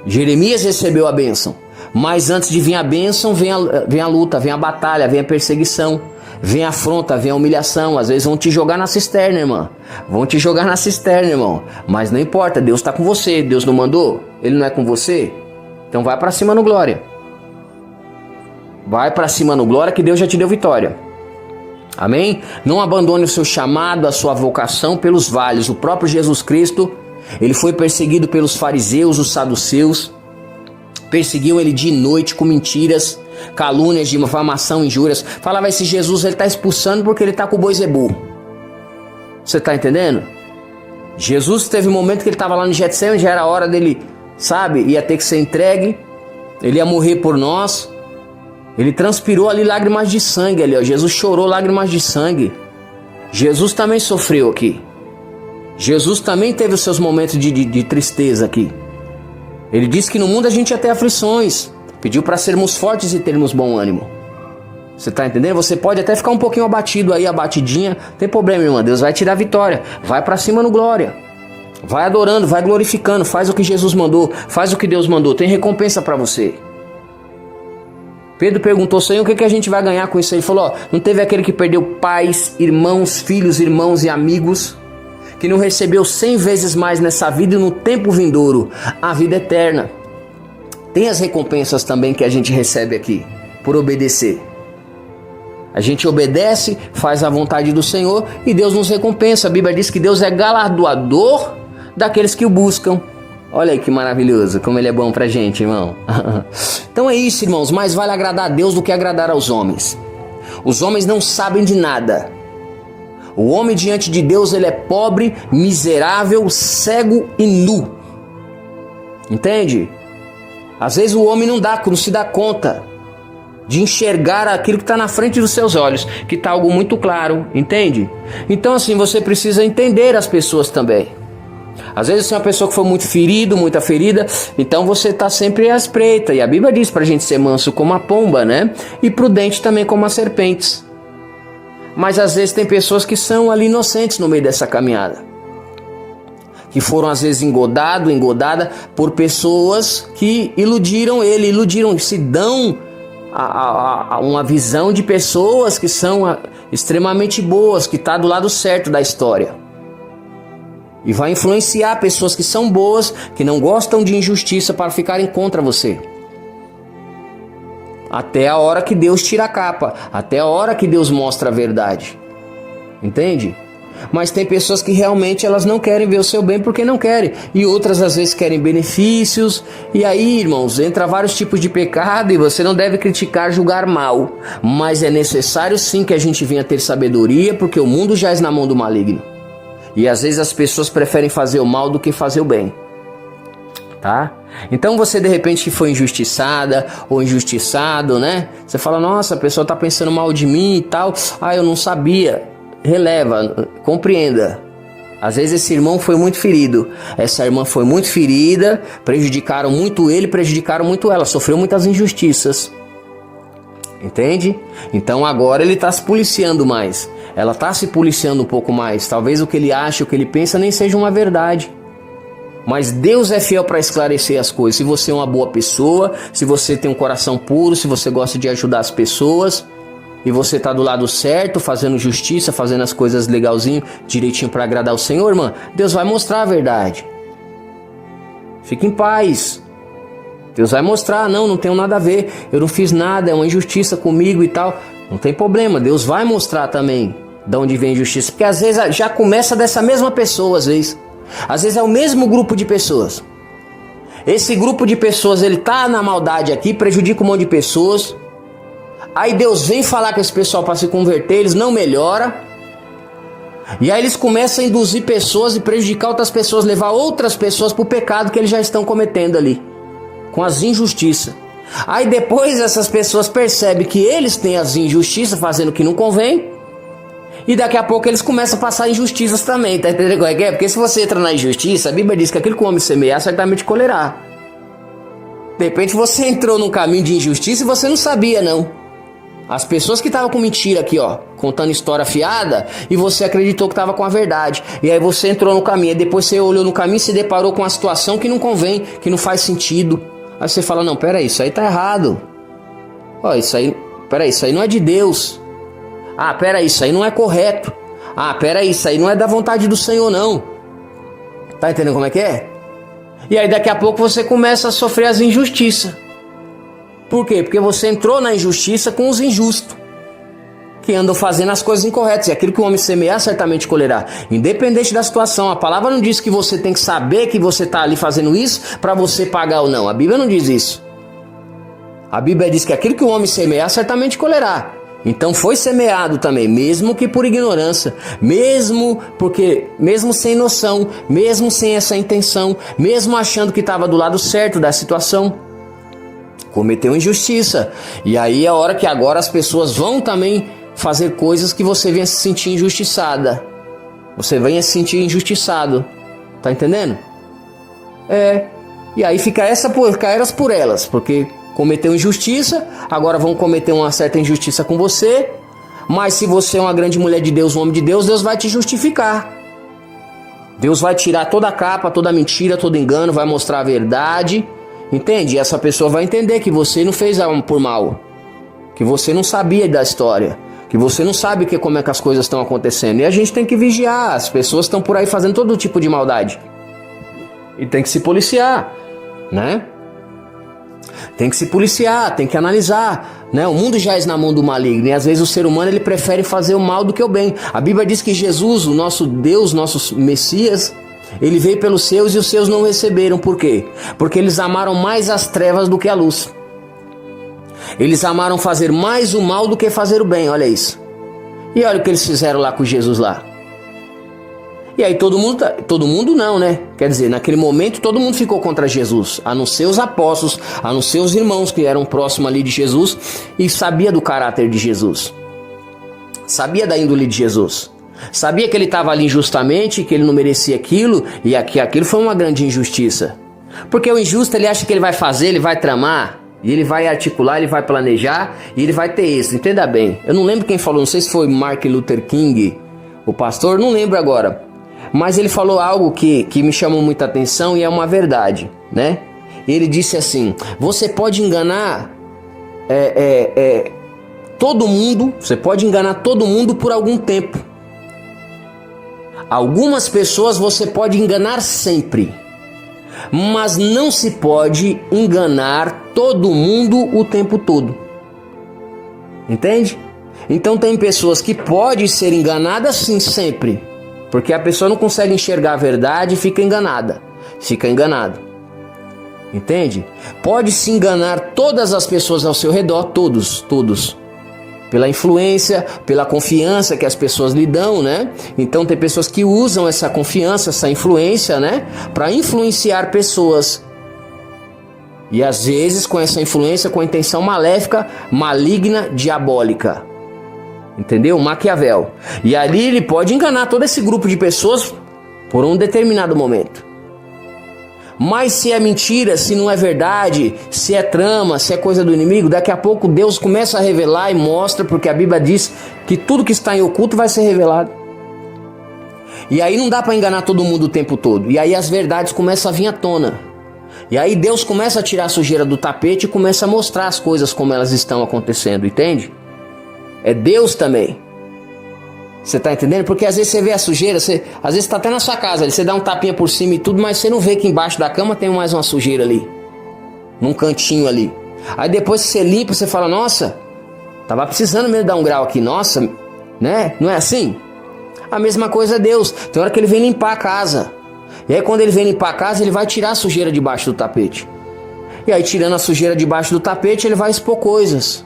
Jeremias recebeu a bênção. Mas antes de vir a bênção, vem a luta, vem a batalha, vem a perseguição, vem a afronta, vem a humilhação. Às vezes vão te jogar na cisterna, irmão. Vão te jogar na cisterna, irmão. Mas não importa, Deus está com você. Deus não mandou? Ele não é com você? Então vai para cima no glória. Vai para cima no glória que Deus já te deu vitória. Amém? Não abandone o seu chamado, a sua vocação pelos vales. O próprio Jesus Cristo, ele foi perseguido pelos fariseus, os saduceus. Perseguiam ele de noite com mentiras, calúnias, difamação, injúrias. Falava, esse Jesus ele está expulsando porque ele está com o boi zebu. Você está entendendo? Jesus teve um momento que ele estava lá no Getsemane, já era a hora dele, sabe, ia ter que ser entregue. Ele ia morrer por nós. Ele transpirou ali lágrimas de sangue ali, ó. Jesus chorou lágrimas de sangue. Jesus também sofreu aqui. Jesus também teve os seus momentos de tristeza aqui. Ele disse que no mundo a gente ia ter aflições. Pediu para sermos fortes e termos bom ânimo. Você está entendendo? Você pode até ficar um pouquinho abatido aí, abatidinha. Não tem problema, irmã. Deus vai te dar vitória. Vai para cima no glória. Vai adorando, vai glorificando. Faz o que Jesus mandou. Faz o que Deus mandou. Tem recompensa para você. Pedro perguntou, Senhor, o que a gente vai ganhar com isso? Ele falou, não teve aquele que perdeu pais, irmãos, filhos, irmãos e amigos, que não recebeu 100 vezes mais nessa vida e no tempo vindouro, a vida eterna. Tem as recompensas também que a gente recebe aqui, por obedecer. A gente obedece, faz a vontade do Senhor e Deus nos recompensa. A Bíblia diz que Deus é galardoador daqueles que o buscam. Olha aí que maravilhoso, como Ele é bom pra gente, irmão. Então é isso, irmãos, mais vale agradar a Deus do que agradar aos homens. Os homens não sabem de nada. O homem diante de Deus, ele é pobre, miserável, cego e nu. Entende? Às vezes o homem não se dá conta de enxergar aquilo que está na frente dos seus olhos, que está algo muito claro, entende? Então assim, você precisa entender as pessoas também. Às vezes você é uma pessoa que foi muito ferido, muita ferida, então você está sempre à espreita. E a Bíblia diz para a gente ser manso como a pomba, né? E prudente também como as serpentes. Mas às vezes tem pessoas que são ali inocentes no meio dessa caminhada, que foram às vezes engodada por pessoas que iludiram, se dão a uma visão de pessoas que são extremamente boas, que está do lado certo da história. E vai influenciar pessoas que são boas, que não gostam de injustiça para ficarem contra você. Até a hora que Deus tira a capa, até a hora que Deus mostra a verdade. Entende? Mas tem pessoas que realmente elas não querem ver o seu bem porque não querem. E outras às vezes querem benefícios. E aí, irmãos, entra vários tipos de pecado e você não deve criticar, julgar mal. Mas é necessário sim que a gente venha ter sabedoria, porque o mundo jaz na mão do maligno. E às vezes as pessoas preferem fazer o mal do que fazer o bem. Tá? Então você de repente foi injustiçada ou injustiçado, né? Você fala, nossa, a pessoa está pensando mal de mim e tal. Ah, eu não sabia. Releva, compreenda. Às vezes esse irmão foi muito ferido, essa irmã foi muito ferida, prejudicaram muito ele, prejudicaram muito ela, sofreu muitas injustiças. Entende? Então agora ele está se policiando mais, ela está se policiando um pouco mais. Talvez o que ele acha, o que ele pensa nem seja uma verdade. Mas Deus é fiel para esclarecer as coisas. Se você é uma boa pessoa, se você tem um coração puro, se você gosta de ajudar as pessoas, e você está do lado certo, fazendo justiça, fazendo as coisas legalzinho, direitinho para agradar o Senhor, irmã, Deus vai mostrar a verdade. Fique em paz. Deus vai mostrar, não tenho nada a ver, eu não fiz nada, é uma injustiça comigo e tal. Não tem problema, Deus vai mostrar também de onde vem a injustiça. Porque às vezes já começa dessa mesma pessoa, às vezes. Às vezes é o mesmo grupo de pessoas. Esse grupo de pessoas, ele tá na maldade aqui, prejudica um monte de pessoas. Aí Deus vem falar com esse pessoal para se converter, eles não melhoram. E aí eles começam a induzir pessoas e prejudicar outras pessoas, levar outras pessoas para o pecado que eles já estão cometendo ali, com as injustiças. Aí depois essas pessoas percebem que eles têm as injustiças, fazendo o que não convém. E daqui a pouco eles começam a passar injustiças também, tá entendendo qual é que é? Porque se você entra na injustiça, a Bíblia diz que aquilo que o homem semear, certamente colherá. De repente você entrou num caminho de injustiça e você não sabia, não. As pessoas que estavam com mentira aqui, ó, contando história fiada, e você acreditou que estava com a verdade. E aí você entrou no caminho, e depois você olhou no caminho e se deparou com uma situação que não convém, que não faz sentido. Aí você fala, não, peraí, isso aí tá errado. Ó, isso aí não é de Deus. Ah, peraí, isso aí não é correto. Ah, peraí, isso aí não é da vontade do Senhor, não. Tá entendendo como é que é? E aí daqui a pouco você começa a sofrer as injustiças. Por quê? Porque você entrou na injustiça com os injustos, que andam fazendo as coisas incorretas. E aquilo que o homem semear, certamente colherá. Independente da situação. A palavra não diz que você tem que saber que você está ali fazendo isso para você pagar ou não. A Bíblia não diz isso. A Bíblia diz que aquilo que o homem semear, certamente colherá. Então foi semeado também, mesmo que por ignorância, mesmo sem noção, mesmo sem essa intenção, mesmo achando que estava do lado certo da situação. Cometeu injustiça. E aí é a hora que agora as pessoas vão também fazer coisas que você venha se sentir injustiçada. Você venha se sentir injustiçado. Tá entendendo? E aí fica elas por elas. Porque cometeu injustiça, agora vão cometer uma certa injustiça com você. Mas se você é uma grande mulher de Deus, um homem de Deus, Deus vai te justificar. Deus vai tirar toda a capa, toda a mentira, todo engano, vai mostrar a verdade. Entende? E essa pessoa vai entender que você não fez por mal, que você não sabia da história, que você não sabe como é que as coisas estão acontecendo. E a gente tem que vigiar, as pessoas estão por aí fazendo todo tipo de maldade. E tem que se policiar, né? Tem que se policiar, tem que analisar, né? O mundo jaz na mão do maligno e às vezes o ser humano ele prefere fazer o mal do que o bem. A Bíblia diz que Jesus, o nosso Deus, nosso Messias, ele veio pelos seus e os seus não receberam. Por quê? Porque eles amaram mais as trevas do que a luz. Eles amaram fazer mais o mal do que fazer o bem, olha isso. E olha o que eles fizeram lá com Jesus lá. E aí todo mundo não, né? Quer dizer, naquele momento todo mundo ficou contra Jesus, a não ser os apóstolos, a não ser os irmãos que eram próximos ali de Jesus e sabia do caráter de Jesus. Sabia da índole de Jesus. Sabia que ele estava ali injustamente, que ele não merecia aquilo e que aquilo foi uma grande injustiça. Porque o injusto ele acha que ele vai fazer, ele vai tramar, e ele vai articular, ele vai planejar e ele vai ter êxito. Entenda bem. Eu não lembro quem falou, não sei se foi Martin Luther King, o pastor, não lembro agora. Mas ele falou algo que me chamou muita atenção e é uma verdade, né? Ele disse assim: você pode enganar todo mundo, você pode enganar todo mundo por algum tempo. Algumas pessoas você pode enganar sempre, mas não se pode enganar todo mundo o tempo todo. Entende? Então tem pessoas que podem ser enganadas sim sempre, porque a pessoa não consegue enxergar a verdade e fica enganada. Fica enganado. Entende? Pode se enganar todas as pessoas ao seu redor, todos. Pela influência, pela confiança que as pessoas lhe dão, né? Então tem pessoas que usam essa confiança, essa influência, né? Para influenciar pessoas. E às vezes com essa influência, com a intenção maléfica, maligna, diabólica. Entendeu? Maquiavel. E ali ele pode enganar todo esse grupo de pessoas por um determinado momento. Mas se é mentira, se não é verdade, se é trama, se é coisa do inimigo, daqui a pouco Deus começa a revelar e mostra, porque a Bíblia diz que tudo que está em oculto vai ser revelado. E aí não dá para enganar todo mundo o tempo todo. E aí as verdades começam a vir à tona. E aí Deus começa a tirar a sujeira do tapete e começa a mostrar as coisas como elas estão acontecendo, entende? É Deus também. Você tá entendendo? Porque às vezes você vê a sujeira, às vezes tá até na sua casa, você dá um tapinha por cima e tudo, mas você não vê que embaixo da cama tem mais uma sujeira ali. Num cantinho ali. Aí depois que você limpa, você fala, nossa, tava precisando mesmo dar um grau aqui, nossa, né? Não é assim? A mesma coisa é Deus. Tem hora que ele vem limpar a casa. E aí quando ele vem limpar a casa, ele vai tirar a sujeira debaixo do tapete. E aí tirando a sujeira debaixo do tapete, ele vai expor coisas.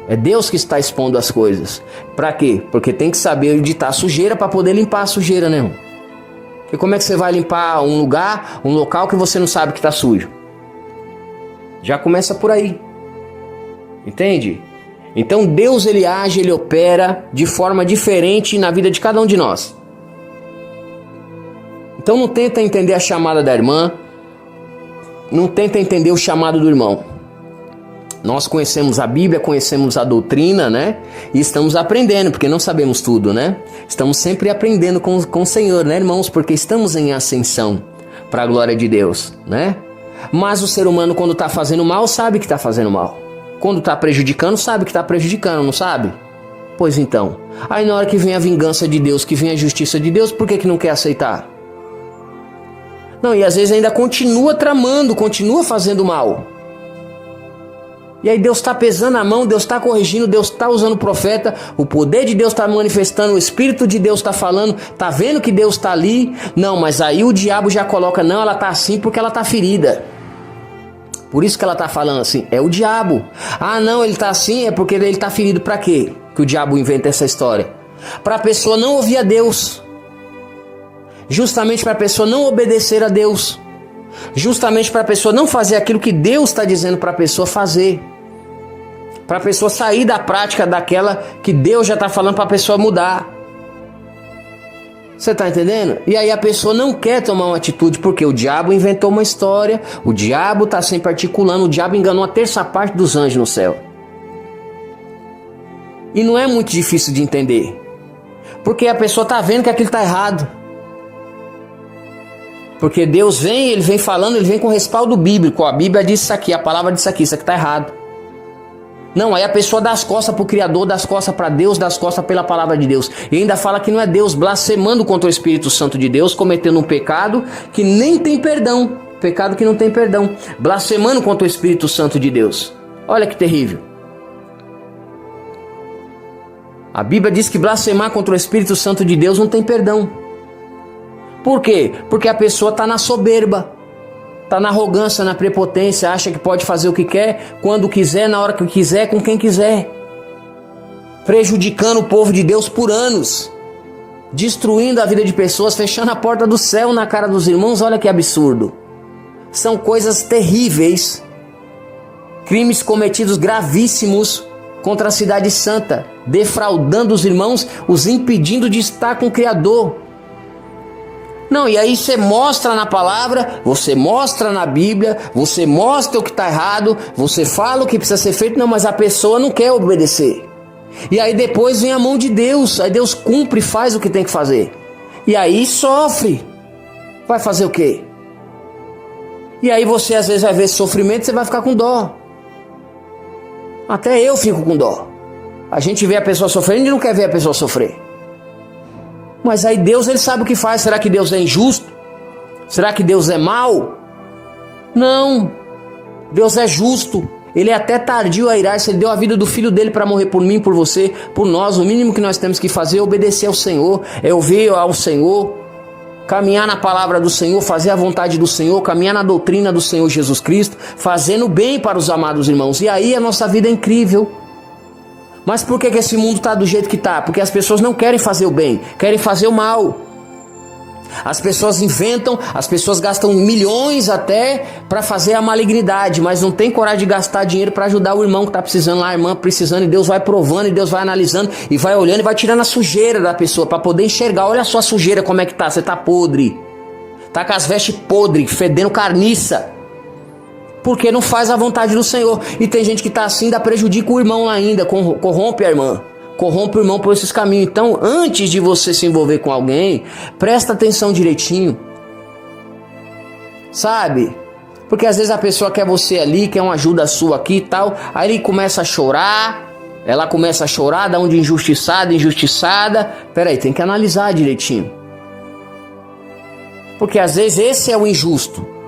É Deus que está expondo as coisas. Para quê? Porque tem que saber onde está a sujeira para poder limpar a sujeira, né, irmão? Porque como é que você vai limpar um lugar, um local que você não sabe que está sujo? Já começa por aí. Entende? Então Deus ele age, ele opera de forma diferente na vida de cada um de nós. Então não tenta entender a chamada da irmã, não tenta entender o chamado do irmão. Nós conhecemos a Bíblia, conhecemos a doutrina, né? E estamos aprendendo, porque não sabemos tudo, né? Estamos sempre aprendendo com o Senhor, né, irmãos? Porque estamos em ascensão para a glória de Deus, né? Mas o ser humano, quando está fazendo mal, sabe que está fazendo mal. Quando está prejudicando, sabe que está prejudicando, não sabe? Pois então, aí na hora que vem a vingança de Deus, que vem a justiça de Deus, por que não quer aceitar? Não, e às vezes ainda continua tramando, continua fazendo mal. E aí Deus está pesando a mão, Deus está corrigindo, Deus está usando o profeta, o poder de Deus está manifestando, o Espírito de Deus está falando, está vendo que Deus está ali. Não, mas aí o diabo já coloca, não, ela está assim porque ela está ferida. Por isso que ela está falando assim, é o diabo. Ah não, ele está assim, é porque ele está ferido. Para quê que o diabo inventa essa história? Para a pessoa não ouvir a Deus. Justamente para a pessoa não obedecer a Deus. Justamente para a pessoa não fazer aquilo que Deus está dizendo para a pessoa fazer. Para a pessoa sair da prática daquela que Deus já está falando para a pessoa mudar. Você está entendendo? E aí a pessoa não quer tomar uma atitude porque o diabo inventou uma história, o diabo está sempre articulando, o diabo enganou a terça parte dos anjos no céu. E não é muito difícil de entender. Porque a pessoa está vendo que aquilo está errado. Porque Deus vem, ele vem falando, ele vem com respaldo bíblico. A Bíblia diz isso aqui, a palavra diz isso aqui está errado. Não, aí a pessoa dá as costas pro Criador, dá as costas para Deus, dá as costas pela palavra de Deus. E ainda fala que não é Deus, blasfemando contra o Espírito Santo de Deus, cometendo um pecado que nem tem perdão. Pecado que não tem perdão. Blasfemando contra o Espírito Santo de Deus. Olha que terrível. A Bíblia diz que blasfemar contra o Espírito Santo de Deus não tem perdão. Por quê? Porque a pessoa está na soberba. Está na arrogância, na prepotência, acha que pode fazer o que quer, quando quiser, na hora que quiser, com quem quiser. Prejudicando o povo de Deus por anos. Destruindo a vida de pessoas, fechando a porta do céu na cara dos irmãos. Olha que absurdo. São coisas terríveis. Crimes cometidos gravíssimos contra a cidade santa. Defraudando os irmãos, os impedindo de estar com o Criador. Não, e aí você mostra na palavra, você mostra na Bíblia, você mostra o que está errado, você fala o que precisa ser feito, não, mas a pessoa não quer obedecer. E aí depois vem a mão de Deus, aí Deus cumpre e faz o que tem que fazer. E aí sofre. Vai fazer o quê? E aí você às vezes vai ver esse sofrimento e você vai ficar com dó. Até eu fico com dó. A gente vê a pessoa sofrendo e não quer ver a pessoa sofrer. Mas aí Deus, ele sabe o que faz. Será que Deus é injusto? Será que Deus é mau? Não. Deus é justo. Ele é até tardio a irar-se. Ele deu a vida do filho dele para morrer por mim, por você, por nós. O mínimo que nós temos que fazer é obedecer ao Senhor, é ouvir ao Senhor, caminhar na palavra do Senhor, fazer a vontade do Senhor, caminhar na doutrina do Senhor Jesus Cristo, fazendo bem para os amados irmãos. E aí a nossa vida é incrível. Mas por que esse mundo está do jeito que está? Porque as pessoas não querem fazer o bem, querem fazer o mal. As pessoas inventam, as pessoas gastam milhões até para fazer a malignidade, mas não tem coragem de gastar dinheiro para ajudar o irmão que está precisando lá, a irmã precisando, e Deus vai provando, e Deus vai analisando, e vai olhando e vai tirando a sujeira da pessoa para poder enxergar. Olha só a sujeira como é que tá, você tá podre, tá com as vestes podres, fedendo carniça. Porque não faz a vontade do Senhor. E tem gente que está assim, ainda prejudica o irmão ainda, corrompe a irmã, corrompe o irmão por esses caminhos. Então, antes de você se envolver com alguém, presta atenção direitinho. Sabe? Porque às vezes a pessoa quer você ali, quer uma ajuda sua aqui e tal. Aí ele começa a chorar, ela começa a chorar, dá um de injustiçada. Peraí, tem que analisar direitinho. Porque às vezes esse é o injusto,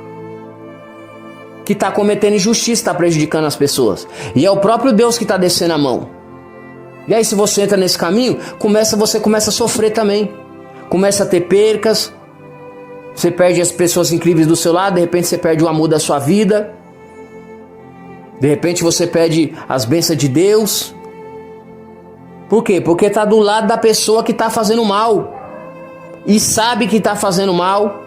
que está cometendo injustiça, está prejudicando as pessoas. E é o próprio Deus que está descendo a mão. E aí se você entra nesse caminho, você começa a sofrer também. Começa a ter percas. Você perde as pessoas incríveis do seu lado. De repente você perde o amor da sua vida. De repente você perde as bênçãos de Deus. Por quê? Porque está do lado da pessoa que está fazendo mal. E sabe que está fazendo mal.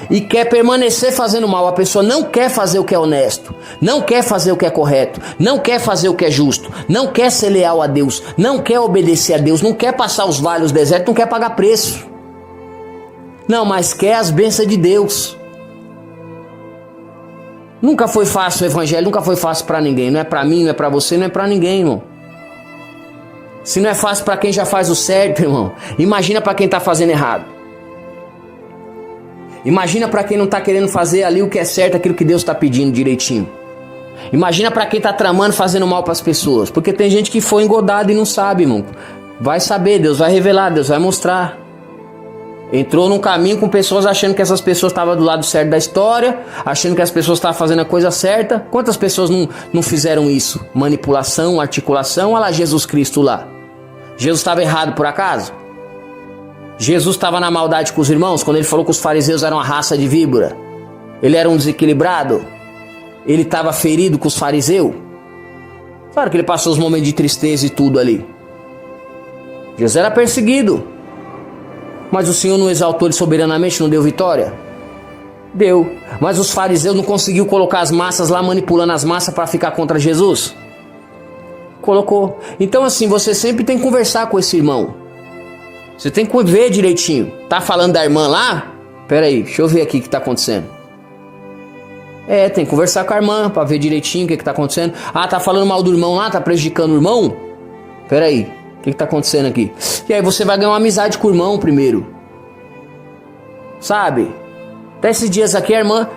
E quer permanecer fazendo mal. A pessoa não quer fazer o que é honesto, não quer fazer o que é correto, não quer fazer o que é justo, não quer ser leal a Deus, não quer obedecer a Deus, não quer passar os vales do deserto, não quer pagar preço. Não, mas quer as bênçãos de Deus. Nunca foi fácil o evangelho, nunca foi fácil para ninguém. Não é para mim, não é para você, não é para ninguém, irmão. Se não é fácil para quem já faz o certo, irmão, imagina para quem está fazendo errado. Imagina para quem não está querendo fazer ali o que é certo, aquilo que Deus está pedindo direitinho. Imagina para quem está tramando, fazendo mal para as pessoas. Porque tem gente que foi engodado e não sabe, irmão. Vai saber, Deus vai revelar, Deus vai mostrar. Entrou num caminho com pessoas achando que essas pessoas estavam do lado certo da história, achando que as pessoas estavam fazendo a coisa certa. Quantas pessoas não fizeram isso? Manipulação, articulação, olha lá Jesus Cristo lá. Jesus estava errado por acaso? Jesus estava na maldade com os irmãos quando ele falou que os fariseus eram uma raça de víbora? Ele era um desequilibrado? Ele estava ferido com os fariseus? Claro que ele passou os momentos de tristeza e tudo ali. Jesus era perseguido. Mas o Senhor não exaltou ele soberanamente, não deu vitória? Deu. Mas os fariseus não conseguiu colocar as massas lá, manipulando as massas para ficar contra Jesus? Colocou. Então assim, você sempre tem que conversar com esse irmão. Você tem que ver direitinho. Tá falando da irmã lá? Pera aí, deixa eu ver aqui o que tá acontecendo. Tem que conversar com a irmã pra ver direitinho o que tá acontecendo. Ah, tá falando mal do irmão lá? Tá prejudicando o irmão? Pera aí, o que tá acontecendo aqui? E aí você vai ganhar uma amizade com o irmão primeiro. Sabe? Até esses dias aqui a irmã,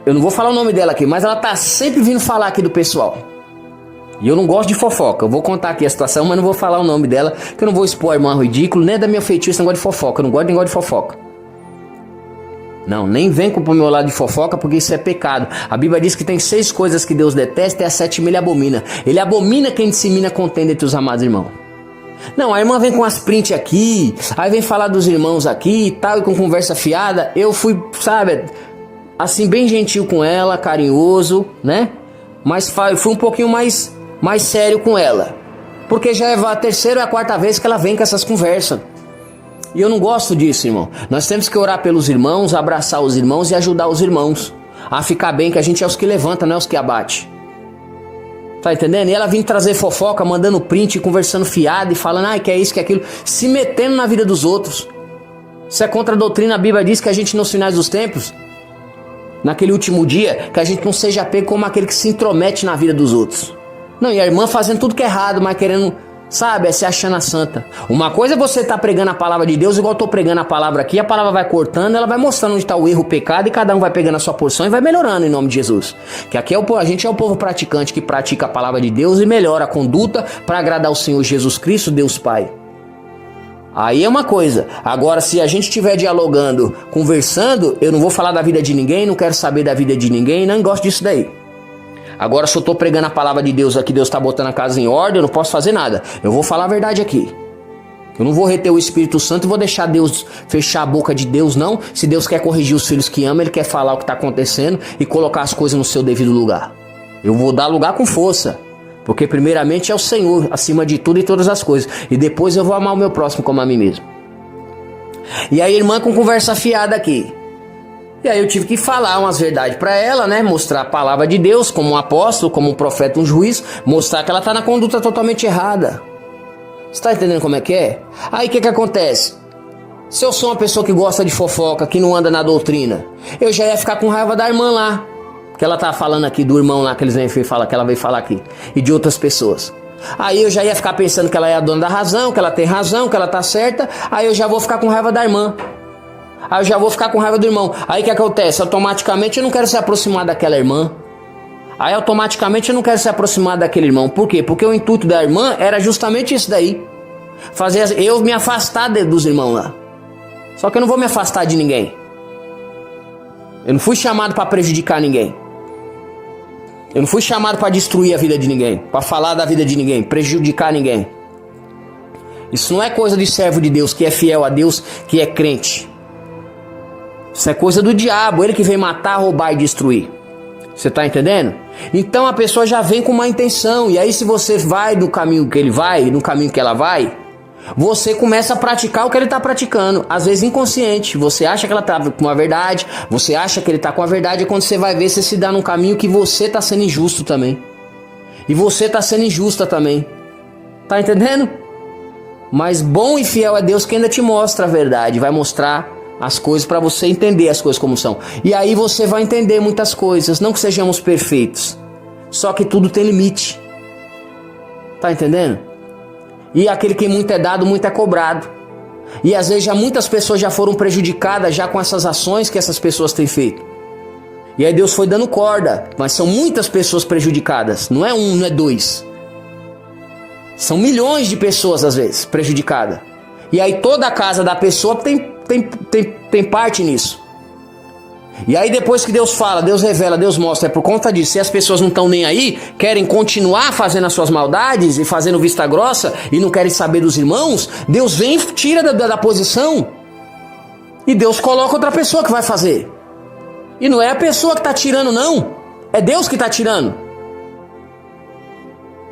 eu não vou falar o nome dela aqui, mas ela tá sempre vindo falar aqui do pessoal. E eu não gosto de fofoca. Eu vou contar aqui a situação, mas não vou falar o nome dela, que eu não vou expor a irmã ridículo, nem da minha feitiço esse negócio de fofoca. Eu não gosto de negócio de fofoca. Não, nem vem pro meu lado de fofoca, porque isso é pecado. A Bíblia diz que tem 6 coisas que Deus detesta e a 7ª ele abomina. Ele abomina quem dissemina contenda entre os amados irmãos. Não, a irmã vem com as prints aqui, aí vem falar dos irmãos aqui e tal, e com conversa fiada. Eu fui, sabe, assim, bem gentil com ela, carinhoso, né? Mas fui um pouquinho mais sério com ela. Porque já é a 3ª ou a 4ª vez que ela vem com essas conversas. E eu não gosto disso, irmão. Nós temos que orar pelos irmãos, abraçar os irmãos e ajudar os irmãos a ficar bem, que a gente é os que levanta, não é os que abate. Tá entendendo? E ela vem trazer fofoca, mandando print, conversando fiado e falando, que é isso, que é aquilo, se metendo na vida dos outros. Isso é contra a doutrina. A Bíblia diz que a gente nos finais dos tempos, naquele último dia, que a gente não seja pego como aquele que se intromete na vida dos outros. Não, e a irmã fazendo tudo que é errado, mas querendo, sabe, se achando a santa. Uma coisa é você estar pregando a palavra de Deus, igual eu estou pregando a palavra aqui, a palavra vai cortando, ela vai mostrando onde está o erro, o pecado, e cada um vai pegando a sua porção e vai melhorando em nome de Jesus. Que aqui a gente é o povo praticante que pratica a palavra de Deus e melhora a conduta para agradar o Senhor Jesus Cristo, Deus Pai. Aí é uma coisa. Agora, se a gente estiver dialogando, conversando, eu não vou falar da vida de ninguém, não quero saber da vida de ninguém, não gosto disso daí. Agora, se eu estou pregando a palavra de Deus aqui, Deus está botando a casa em ordem, eu não posso fazer nada. Eu vou falar a verdade aqui. Eu não vou reter o Espírito Santo e vou deixar Deus fechar a boca de Deus, não. Se Deus quer corrigir os filhos que ama, Ele quer falar o que está acontecendo e colocar as coisas no seu devido lugar. Eu vou dar lugar com força. Porque primeiramente é o Senhor, acima de tudo e todas as coisas. E depois eu vou amar o meu próximo como a mim mesmo. E aí, irmã com conversa fiada aqui. E aí eu tive que falar umas verdades para ela, né? Mostrar a palavra de Deus como um apóstolo, como um profeta, um juiz. Mostrar que ela está na conduta totalmente errada. Você está entendendo como é que é? Aí o que acontece? Se eu sou uma pessoa que gosta de fofoca, que não anda na doutrina, eu já ia ficar com raiva da irmã lá. Que ela tá falando aqui do irmão lá que ela veio falar aqui. E de outras pessoas. Aí eu já ia ficar pensando que ela é a dona da razão, que ela tem razão, que ela tá certa. Aí eu já vou ficar com raiva da irmã. Aí eu já vou ficar com raiva do irmão. Aí o que acontece? Automaticamente eu não quero se aproximar daquela irmã. Aí automaticamente eu não quero se aproximar daquele irmão. Por quê? Porque o intuito da irmã era justamente isso daí. Fazer eu me afastar dos irmãos lá. Só que eu não vou me afastar de ninguém. Eu não fui chamado para prejudicar ninguém. Eu não fui chamado para destruir a vida de ninguém, para falar da vida de ninguém, prejudicar ninguém. Isso não é coisa de servo de Deus, que é fiel a Deus, que é crente. Isso é coisa do diabo, ele que vem matar, roubar e destruir. Você está entendendo? Então a pessoa já vem com uma intenção. E aí se você vai do caminho que ele vai, no caminho que ela vai, você começa a praticar o que ele está praticando. Às vezes inconsciente. Você acha que ela está com a verdade, você acha que ele está com a verdade, e quando você vai ver, você se dá num caminho que você está sendo injusto também. E você está sendo injusta também. Tá entendendo? Mas bom e fiel é Deus que ainda te mostra a verdade, vai mostrar as coisas para você entender as coisas como são. E aí você vai entender muitas coisas. Não que sejamos perfeitos, só que tudo tem limite. Tá entendendo? E aquele que muito é dado, muito é cobrado. E às vezes muitas pessoas já foram prejudicadas já com essas ações que essas pessoas têm feito. E aí Deus foi dando corda. Mas são muitas pessoas prejudicadas. Não é um, não é dois. São milhões de pessoas às vezes prejudicadas. E aí toda a casa da pessoa tem parte nisso. E aí depois que Deus fala, Deus revela, Deus mostra, é por conta disso. Se as pessoas não estão nem aí, querem continuar fazendo as suas maldades e fazendo vista grossa e não querem saber dos irmãos, Deus vem e tira da posição. E Deus coloca outra pessoa que vai fazer. E não é a pessoa que está tirando, não. É Deus que está tirando.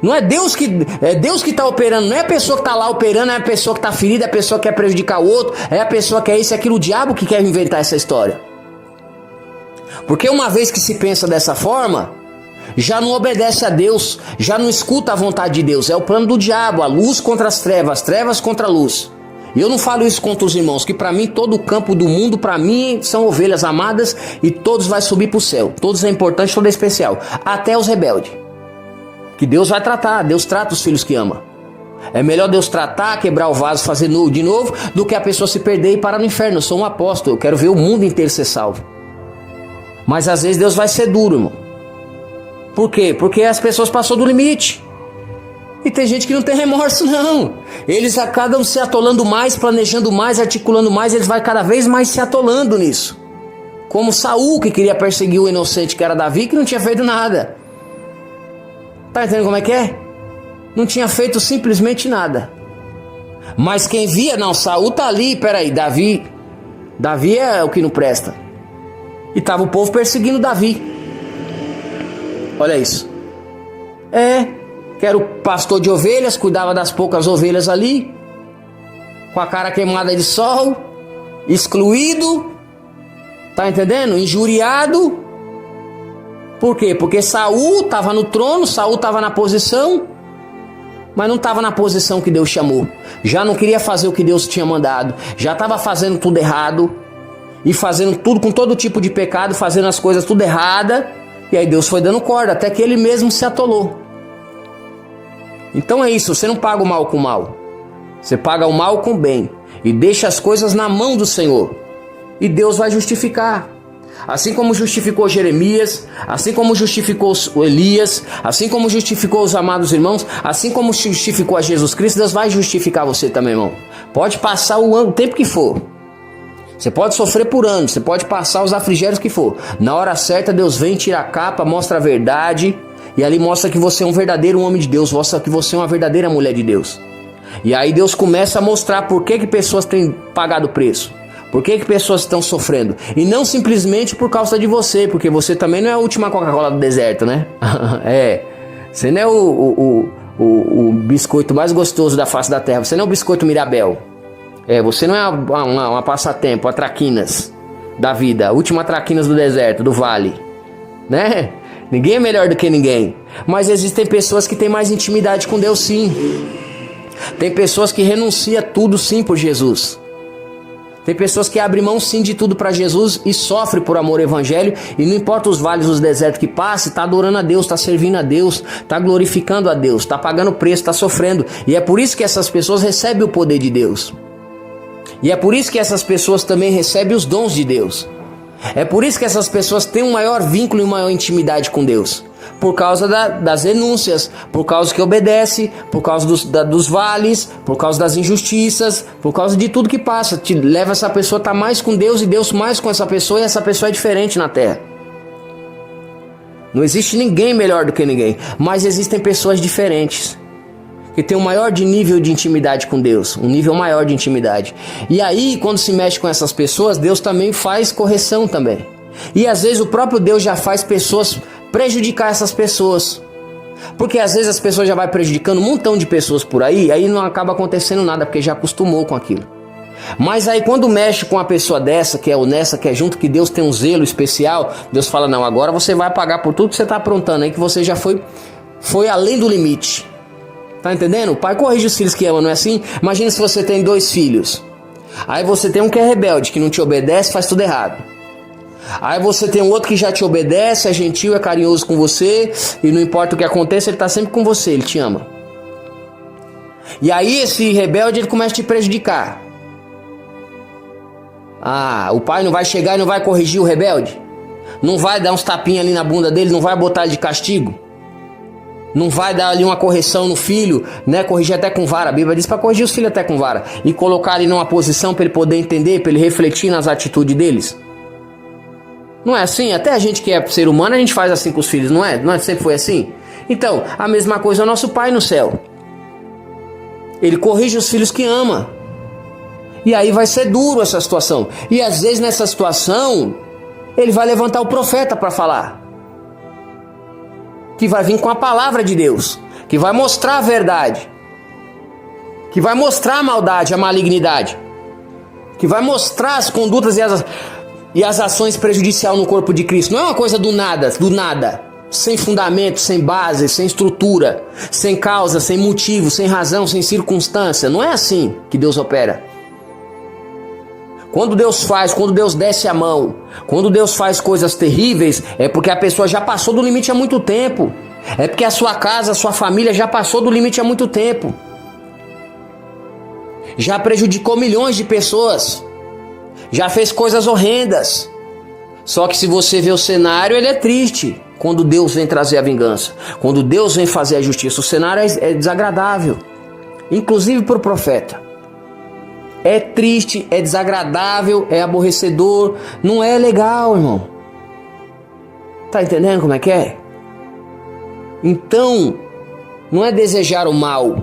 Não é Deus que está operando. Não é a pessoa que está lá operando, é a pessoa que está ferida, é a pessoa que quer prejudicar o outro, é a pessoa que é isso e aquilo, o diabo que quer inventar essa história. Porque uma vez que se pensa dessa forma, já não obedece a Deus, já não escuta a vontade de Deus. É o plano do diabo, a luz contra as trevas contra a luz. E eu não falo isso contra os irmãos, que para mim todo o campo do mundo, para mim, são ovelhas amadas e todos vai subir para o céu. Todos é importante, todos é especial. Até os rebeldes. Que Deus vai tratar, Deus trata os filhos que ama. É melhor Deus tratar, quebrar o vaso, fazer de novo, do que a pessoa se perder e parar no inferno. Eu sou um apóstolo, eu quero ver o mundo inteiro ser salvo. Mas às vezes Deus vai ser duro, irmão. Por quê? Porque as pessoas passou do limite. E tem gente que não tem remorso, não. Eles acabam se atolando mais, planejando mais, articulando mais, eles vão cada vez mais se atolando nisso. Como Saul, que queria perseguir o inocente que era Davi, que não tinha feito nada. Tá entendendo como é que é? Não tinha feito simplesmente nada. Mas quem via, não, Saul tá ali, peraí, Davi é o que não presta. E tava o povo perseguindo Davi. Olha isso. Que era o pastor de ovelhas, cuidava das poucas ovelhas ali, com a cara queimada de sol, excluído, tá entendendo? Injuriado. Por quê? Porque Saul estava no trono, Saul estava na posição, mas não estava na posição que Deus chamou. Já não queria fazer o que Deus tinha mandado, já estava fazendo tudo errado, e fazendo tudo com todo tipo de pecado, fazendo as coisas tudo errada, e aí Deus foi dando corda, até que ele mesmo se atolou. Então é isso, você não paga o mal com o mal, você paga o mal com o bem, e deixa as coisas na mão do Senhor, e Deus vai justificar. Assim como justificou Jeremias, assim como justificou Elias, assim como justificou os amados irmãos, assim como justificou a Jesus Cristo, Deus vai justificar você também, irmão. Pode passar o tempo que for, você pode sofrer por anos, você pode passar os afligérios que for, na hora certa Deus vem, tira a capa, mostra a verdade, e ali mostra que você é um verdadeiro homem de Deus, mostra que você é uma verdadeira mulher de Deus. E aí Deus começa a mostrar por que pessoas têm pagado preço, por que pessoas estão sofrendo. E não simplesmente por causa de você, porque você também não é a última Coca-Cola do deserto, né? Você não é o biscoito mais gostoso da face da terra, você não é o biscoito Mirabel. Você não é uma passatempo, a traquinas da vida, a última traquinas do deserto, do vale, né? Ninguém é melhor do que ninguém. Mas existem pessoas que têm mais intimidade com Deus, sim. Tem pessoas que renunciam tudo, sim, por Jesus. Tem pessoas que abrem mão, sim, de tudo para Jesus e sofrem por amor ao evangelho. E não importa os vales, os desertos que passe, está adorando a Deus, está servindo a Deus, está glorificando a Deus, está pagando preço, está sofrendo. E é por isso que essas pessoas recebem o poder de Deus. E é por isso que essas pessoas também recebem os dons de Deus. É por isso que essas pessoas têm um maior vínculo e maior intimidade com Deus. Por causa das renúncias, por causa que obedece, por causa dos vales, por causa das injustiças, por causa de tudo que passa. Leva essa pessoa a estar mais com Deus e Deus mais com essa pessoa, e essa pessoa é diferente na terra. Não existe ninguém melhor do que ninguém, mas existem pessoas diferentes, que tem um maior nível de intimidade com Deus, um nível maior de intimidade. E aí, quando se mexe com essas pessoas, Deus também faz correção também. E às vezes o próprio Deus já faz pessoas prejudicar essas pessoas. Porque às vezes as pessoas já vai prejudicando um montão de pessoas por aí não acaba acontecendo nada, porque já acostumou com aquilo. Mas aí quando mexe com uma pessoa dessa, que é honesta, que é junto, que Deus tem um zelo especial, Deus fala, não, agora você vai pagar por tudo que você está aprontando aí, que você já foi além do limite. Tá entendendo? O pai corrige os filhos que ama, não é assim? Imagina se você tem 2 filhos. Aí você tem um que é rebelde, que não te obedece, faz tudo errado. Aí você tem um outro que já te obedece, é gentil, é carinhoso com você, e não importa o que aconteça, ele está sempre com você, ele te ama. E aí esse rebelde, ele começa a te prejudicar. O pai não vai chegar e não vai corrigir o rebelde? Não vai dar uns tapinhas ali na bunda dele, não vai botar ele de castigo? Não vai dar ali uma correção no filho, né? Corrigir até com vara. A Bíblia diz para corrigir os filhos até com vara. E colocar ele numa posição para ele poder entender, para ele refletir nas atitudes deles. Não é assim? Até a gente que é ser humano, a gente faz assim com os filhos, não é? Não é sempre foi assim? Então, a mesma coisa é o nosso Pai no céu. Ele corrige os filhos que ama. E aí vai ser duro essa situação. E às vezes nessa situação, ele vai levantar o profeta para falar. Que vai vir com a palavra de Deus, que vai mostrar a verdade, que vai mostrar a maldade, a malignidade, que vai mostrar as condutas e as ações prejudiciais no corpo de Cristo. Não é uma coisa do nada, sem fundamento, sem base, sem estrutura, sem causa, sem motivo, sem razão, sem circunstância. Não é assim que Deus opera. Quando Deus desce a mão, quando Deus faz coisas terríveis, é porque a pessoa já passou do limite há muito tempo. É porque a sua casa, a sua família já passou do limite há muito tempo. Já prejudicou milhões de pessoas. Já fez coisas horrendas. Só que se você vê o cenário, ele é triste. quando Deus vem trazer a vingança, quando Deus vem fazer a justiça. O cenário é desagradável, inclusive para o profeta. É triste, é desagradável, é aborrecedor, não é legal, irmão. Tá entendendo como é que é? Então, não é desejar o mal,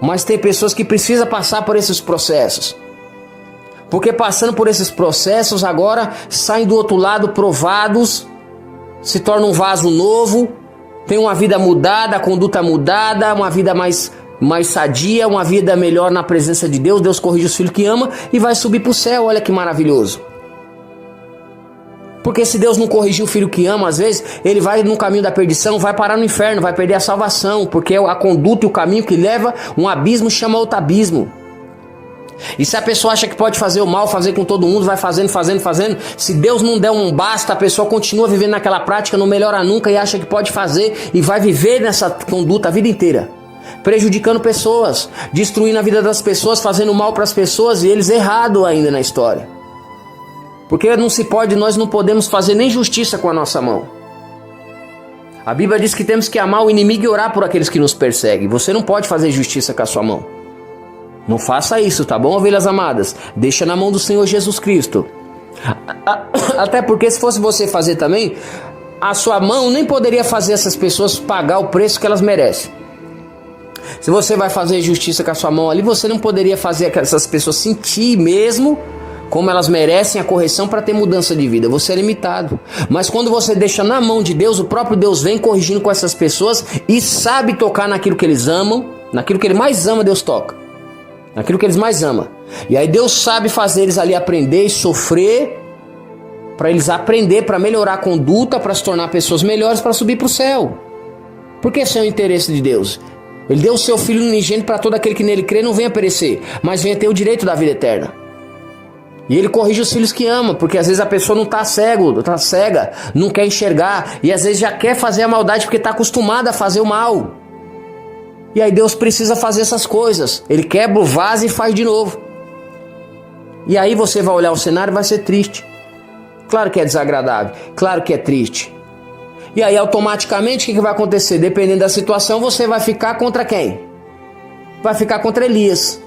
mas tem pessoas que precisam passar por esses processos. Porque passando por esses processos, agora saem do outro lado provados, se tornam um vaso novo, tem uma vida mudada, a conduta mudada, uma vida mais sadia, uma vida melhor na presença de Deus. Deus corrige os filhos que ama e vai subir para o céu. Olha que maravilhoso. Porque se Deus não corrigir o filho que ama, às vezes ele vai no caminho da perdição, vai parar no inferno, vai perder a salvação, porque a conduta e o caminho que leva um abismo chama outro abismo. E se a pessoa acha que pode fazer o mal, fazer com todo mundo, vai fazendo, se Deus não der um basta, a pessoa continua vivendo naquela prática, não melhora nunca e acha que pode fazer e vai viver nessa conduta a vida inteira, prejudicando pessoas, destruindo a vida das pessoas, fazendo mal para as pessoas e eles errado ainda na história. Porque não se pode, nós não podemos fazer nem justiça com a nossa mão. A Bíblia diz que temos que amar o inimigo e orar por aqueles que nos perseguem. Você não pode fazer justiça com a sua mão. Não faça isso, tá bom, ovelhas amadas? Deixa na mão do Senhor Jesus Cristo. Até porque se fosse você fazer também, a sua mão nem poderia fazer essas pessoas pagar o preço que elas merecem. Se você vai fazer justiça com a sua mão ali, você não poderia fazer essas pessoas sentir mesmo como elas merecem a correção para ter mudança de vida. Você é limitado. Mas quando você deixa na mão de Deus, o próprio Deus vem corrigindo com essas pessoas e sabe tocar naquilo que eles amam, naquilo que ele mais ama, Deus toca. Naquilo que eles mais amam. E aí Deus sabe fazer eles ali aprender e sofrer, para eles aprender, para melhorar a conduta, para se tornar pessoas melhores, para subir para o céu. Porque esse é o interesse de Deus. Ele deu o seu Filho unigênito para todo aquele que nele crê, não venha perecer, mas venha ter o direito da vida eterna. E ele corrige os filhos que ama, porque às vezes a pessoa não está cega, não quer enxergar, e às vezes já quer fazer a maldade porque está acostumada a fazer o mal. E aí Deus precisa fazer essas coisas. Ele quebra o vaso e faz de novo. E aí você vai olhar o cenário e vai ser triste. Claro que é desagradável, claro que é triste. E aí automaticamente o que vai acontecer? Dependendo da situação, você vai ficar contra quem? Vai ficar contra Elias.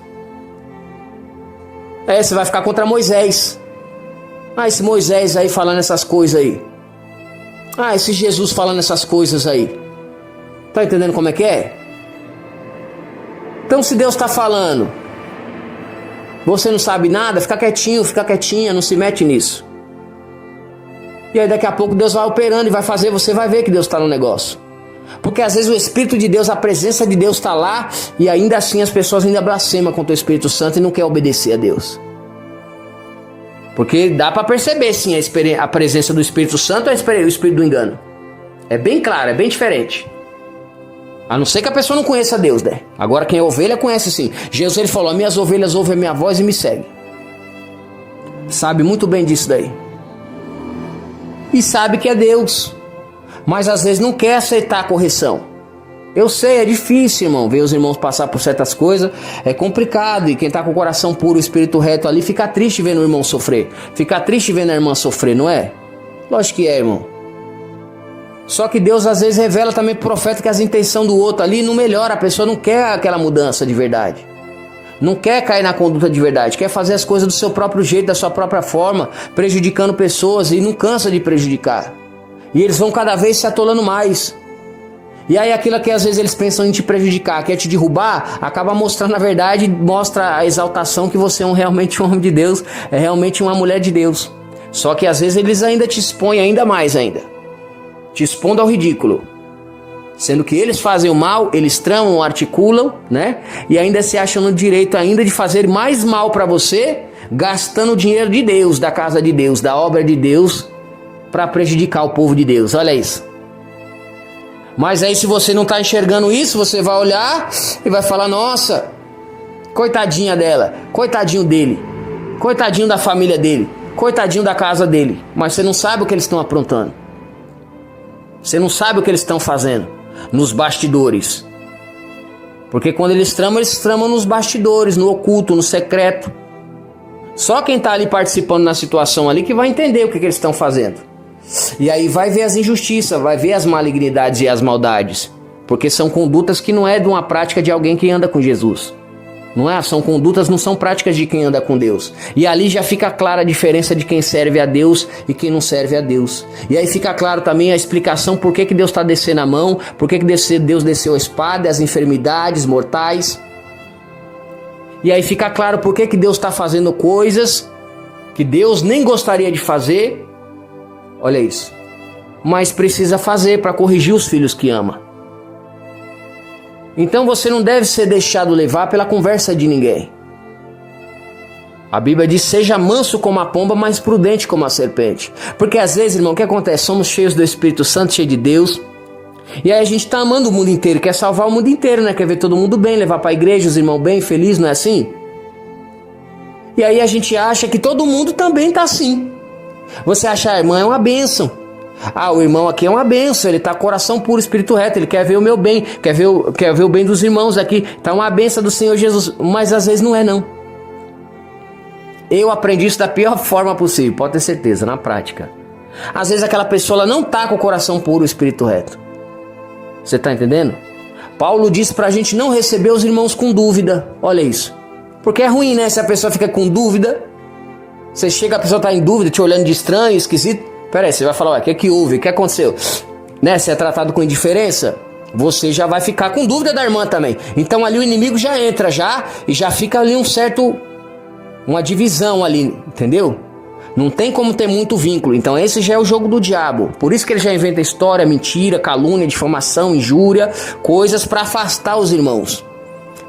Você vai ficar contra Moisés. Esse Moisés aí falando essas coisas aí. Esse Jesus falando essas coisas aí. Tá entendendo como é que é? Então se Deus está falando, você não sabe nada, fica quietinho, fica quietinha, não se mete nisso. E aí daqui a pouco Deus vai operando e vai fazer, você vai ver que Deus está no negócio. Porque às vezes o Espírito de Deus, a presença de Deus está lá e ainda assim as pessoas ainda blasfemam contra o Espírito Santo e não querem obedecer a Deus. Porque dá para perceber sim a presença do Espírito Santo ou o Espírito do engano. É bem claro, é bem diferente. A não ser que a pessoa não conheça Deus, né? Agora quem é ovelha conhece sim. Jesus ele falou, minhas ovelhas ouvem a minha voz e me seguem. Sabe muito bem disso daí. E sabe que é Deus. Mas às vezes não quer aceitar a correção. Eu sei, é difícil, irmão, ver os irmãos passar por certas coisas. É complicado. E quem está com o coração puro, o espírito reto ali, fica triste vendo o irmão sofrer. Fica triste vendo a irmã sofrer, não é? Lógico que é, irmão. Só que Deus às vezes revela também pro profeta que as intenções do outro ali não melhora. A pessoa não quer aquela mudança de verdade. Não quer cair na conduta de verdade. Quer fazer as coisas do seu próprio jeito, da sua própria forma, prejudicando pessoas e não cansa de prejudicar. E eles vão cada vez se atolando mais. E aí aquilo que às vezes eles pensam em te prejudicar, quer te derrubar, acaba mostrando na verdade, mostra a exaltação que você é realmente um homem de Deus, é realmente uma mulher de Deus. Só que às vezes eles ainda te expõem ainda mais ainda. Te expondo ao ridículo. Sendo que eles fazem o mal, eles tramam, articulam, né? E ainda se acham no direito ainda de fazer mais mal para você, gastando o dinheiro de Deus, da casa de Deus, da obra de Deus, para prejudicar o povo de Deus. Olha isso. Mas aí se você não está enxergando isso, você vai olhar e vai falar, nossa, coitadinha dela, coitadinho dele, coitadinho da família dele, coitadinho da casa dele. Mas você não sabe o que eles estão aprontando. Você não sabe o que eles estão fazendo nos bastidores. Porque quando eles tramam nos bastidores, no oculto, no secreto. Só quem está ali participando na situação ali que vai entender o que eles estão fazendo. E aí vai ver as injustiças, vai ver as malignidades e as maldades. Porque são condutas que não é de uma prática de alguém que anda com Jesus. Não é? São condutas, não são práticas de quem anda com Deus. E ali já fica clara a diferença de quem serve a Deus e quem não serve a Deus. E aí fica claro também a explicação por que Deus está descendo a mão, por que Deus desceu a espada, as enfermidades mortais. E aí fica claro por que Deus está fazendo coisas que Deus nem gostaria de fazer. Olha isso. Mas precisa fazer para corrigir os filhos que ama. Então você não deve ser deixado levar pela conversa de ninguém. A Bíblia diz: seja manso como a pomba, mas prudente como a serpente. Porque às vezes, irmão, o que acontece? Somos cheios do Espírito Santo, cheios de Deus. E aí a gente está amando o mundo inteiro, quer salvar o mundo inteiro, né? Quer ver todo mundo bem, levar para a igreja, os irmãos bem, felizes, não é assim? E aí a gente acha que todo mundo também está assim. Você acha, a irmã é uma bênção. O irmão aqui é uma benção, ele está coração puro, espírito reto, ele quer ver o meu bem, quer ver o bem dos irmãos aqui, está uma benção do Senhor Jesus, mas às vezes não é não. Eu aprendi isso da pior forma possível, pode ter certeza, na prática. Às vezes aquela pessoa ela não está com o coração puro, espírito reto. Você está entendendo? Paulo disse para a gente não receber os irmãos com dúvida, olha isso. Porque é ruim, né, se a pessoa fica com dúvida, você chega, a pessoa está em dúvida, te olhando de estranho, esquisito. Peraí, você vai falar, o que houve? O que aconteceu? Né? Se é tratado com indiferença, você já vai ficar com dúvida da irmã também. Então ali o inimigo já entra e já fica ali uma divisão ali, entendeu? Não tem como ter muito vínculo. Então esse já é o jogo do diabo. Por isso que ele já inventa história, mentira, calúnia, difamação, injúria, coisas para afastar os irmãos.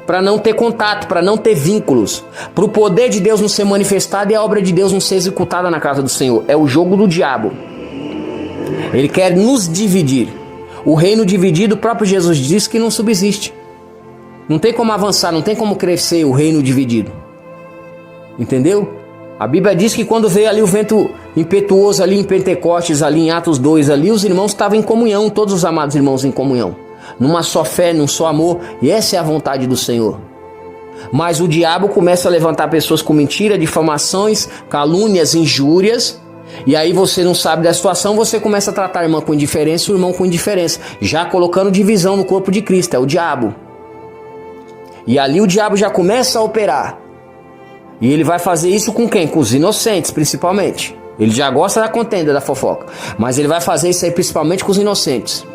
Para não ter contato, para não ter vínculos, para o poder de Deus não ser manifestado e a obra de Deus não ser executada na casa do Senhor. É o jogo do diabo. Ele quer nos dividir. O reino dividido, o próprio Jesus disse que não subsiste. Não tem como avançar, não tem como crescer o reino dividido. Entendeu? A Bíblia diz que quando veio ali o vento impetuoso ali em Pentecostes, ali em Atos 2, ali os irmãos estavam em comunhão, todos os amados irmãos em comunhão. Numa só fé, num só amor, e essa é a vontade do Senhor. Mas o diabo começa a levantar pessoas com mentira, difamações, calúnias, injúrias, e aí você não sabe da situação, você começa a tratar a irmã com indiferença e o irmão com indiferença, já colocando divisão no corpo de Cristo, é o diabo. E ali o diabo já começa a operar. E ele vai fazer isso com quem? Com os inocentes, principalmente. Ele já gosta da contenda, da fofoca, mas ele vai fazer isso aí principalmente com os inocentes.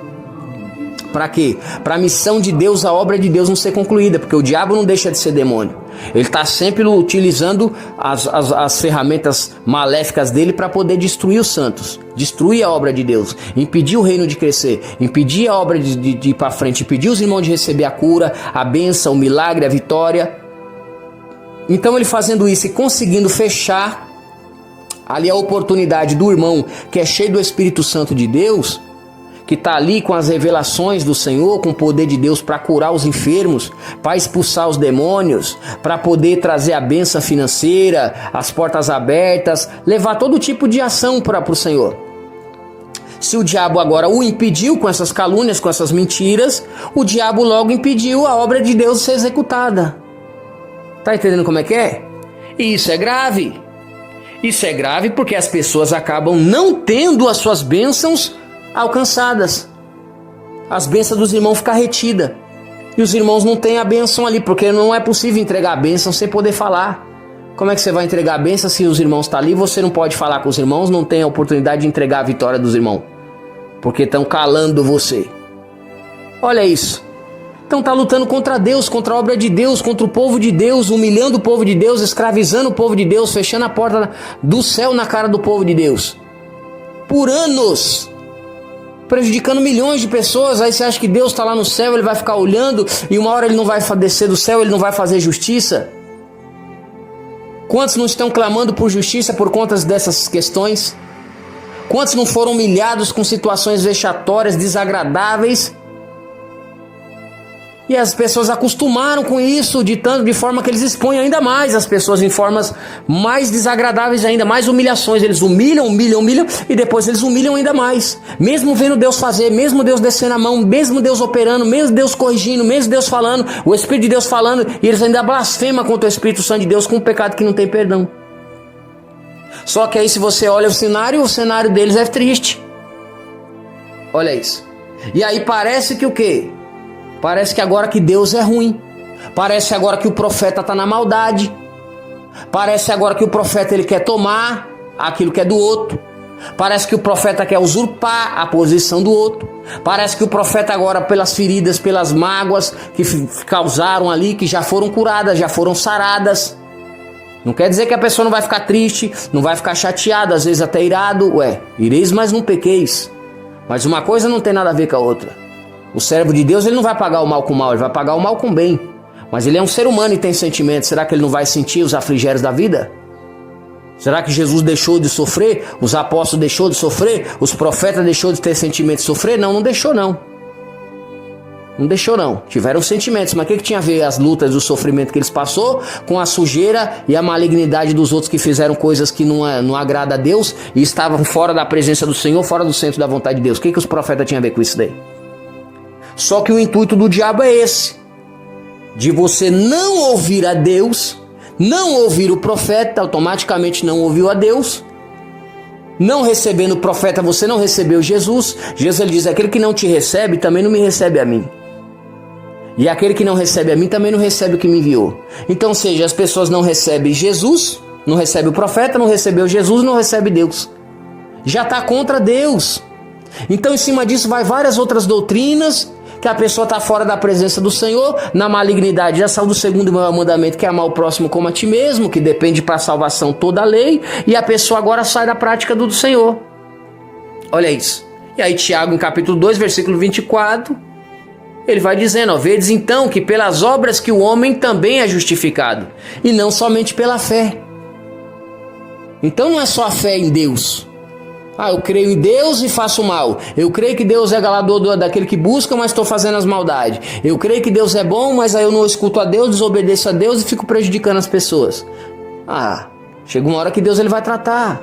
Para quê? Para a missão de Deus, a obra de Deus não ser concluída, porque o diabo não deixa de ser demônio. Ele está sempre utilizando as ferramentas maléficas dele para poder destruir os santos, destruir a obra de Deus, impedir o reino de crescer, impedir a obra de ir para frente, impedir os irmãos de receber a cura, a bênção, o milagre, a vitória. Então ele fazendo isso e conseguindo fechar ali a oportunidade do irmão que é cheio do Espírito Santo de Deus, que está ali com as revelações do Senhor, com o poder de Deus para curar os enfermos, para expulsar os demônios, para poder trazer a bênção financeira, as portas abertas, levar todo tipo de ação para o Senhor. Se o diabo agora o impediu com essas calúnias, com essas mentiras, o diabo logo impediu a obra de Deus ser executada. Tá entendendo como é que é? E isso é grave. Isso é grave porque as pessoas acabam não tendo as suas bênçãos alcançadas. As bênçãos dos irmãos ficam retidas. E os irmãos não têm a bênção ali, porque não é possível entregar a bênção sem poder falar. Como é que você vai entregar a bênção se os irmãos estão ali? Você não pode falar com os irmãos, não tem a oportunidade de entregar a vitória dos irmãos, porque estão calando você. Olha isso. Então está lutando contra Deus, contra a obra de Deus, contra o povo de Deus, humilhando o povo de Deus, escravizando o povo de Deus, fechando a porta do céu na cara do povo de Deus. Por anos. Prejudicando milhões de pessoas. Aí você acha que Deus está lá no céu, ele vai ficar olhando e uma hora ele não vai descer do céu, ele não vai fazer justiça? Quantos não estão clamando por justiça por conta dessas questões? Quantos não foram humilhados com situações vexatórias, desagradáveis? E as pessoas acostumaram com isso, de forma que eles expõem ainda mais as pessoas em formas mais desagradáveis ainda, mais humilhações. Eles humilham e depois eles humilham ainda mais. Mesmo vendo Deus fazer, mesmo Deus descendo a mão, mesmo Deus operando, mesmo Deus corrigindo, mesmo Deus falando, o Espírito de Deus falando, e eles ainda blasfemam contra o Espírito Santo de Deus com um pecado que não tem perdão. Só que aí se você olha o cenário deles é triste. Olha isso. E aí parece que o quê? Parece que agora que Deus é ruim. Parece agora que o profeta está na maldade. Parece agora que o profeta ele quer tomar aquilo que é do outro. Parece que o profeta quer usurpar a posição do outro. Parece que o profeta agora, pelas feridas, pelas mágoas que causaram ali, que já foram curadas, já foram saradas. Não quer dizer que a pessoa não vai ficar triste, não vai ficar chateada, às vezes até irado. Ireis, mas não pequeis. Mas uma coisa não tem nada a ver com a outra. O servo de Deus ele não vai pagar o mal com o mal, ele vai pagar o mal com o bem. Mas ele é um ser humano e tem sentimentos. Será que ele não vai sentir os afligérios da vida? Será que Jesus deixou de sofrer? Os apóstolos deixou de sofrer? Os profetas deixou de ter sentimentos de sofrer? Não, não deixou não. Não deixou não. Tiveram sentimentos, mas o que tinha a ver as lutas e o sofrimento que eles passou com a sujeira e a malignidade dos outros que fizeram coisas que não agrada a Deus e estavam fora da presença do Senhor, fora do centro da vontade de Deus? O que os profetas tinham a ver com isso daí? Só que o intuito do diabo é esse, de você não ouvir a Deus, não ouvir o profeta, automaticamente não ouviu a Deus. Não recebendo o profeta, você não recebeu Jesus. Jesus ele diz, aquele que não te recebe, também não me recebe a mim. E aquele que não recebe a mim, também não recebe o que me enviou. Então, ou seja, as pessoas não recebem Jesus, não recebem o profeta, não recebeu Jesus, não recebe Deus. Já está contra Deus. Então, em cima disso, vai várias outras doutrinas, que a pessoa está fora da presença do Senhor, na malignidade. Já saiu do segundo mandamento, que é amar o próximo como a ti mesmo, que depende para a salvação toda a lei, e a pessoa agora sai da prática do Senhor. Olha isso. E aí Tiago, em capítulo 2, versículo 24, ele vai dizendo, vedes então que pelas obras que o homem também é justificado, e não somente pela fé. Então não é só a fé em Deus. Eu creio em Deus e faço mal. Eu creio que Deus é galador daquele que busca, mas estou fazendo as maldades. Eu creio que Deus é bom, mas aí eu não escuto a Deus, desobedeço a Deus e fico prejudicando as pessoas. Chega uma hora que Deus ele vai tratar.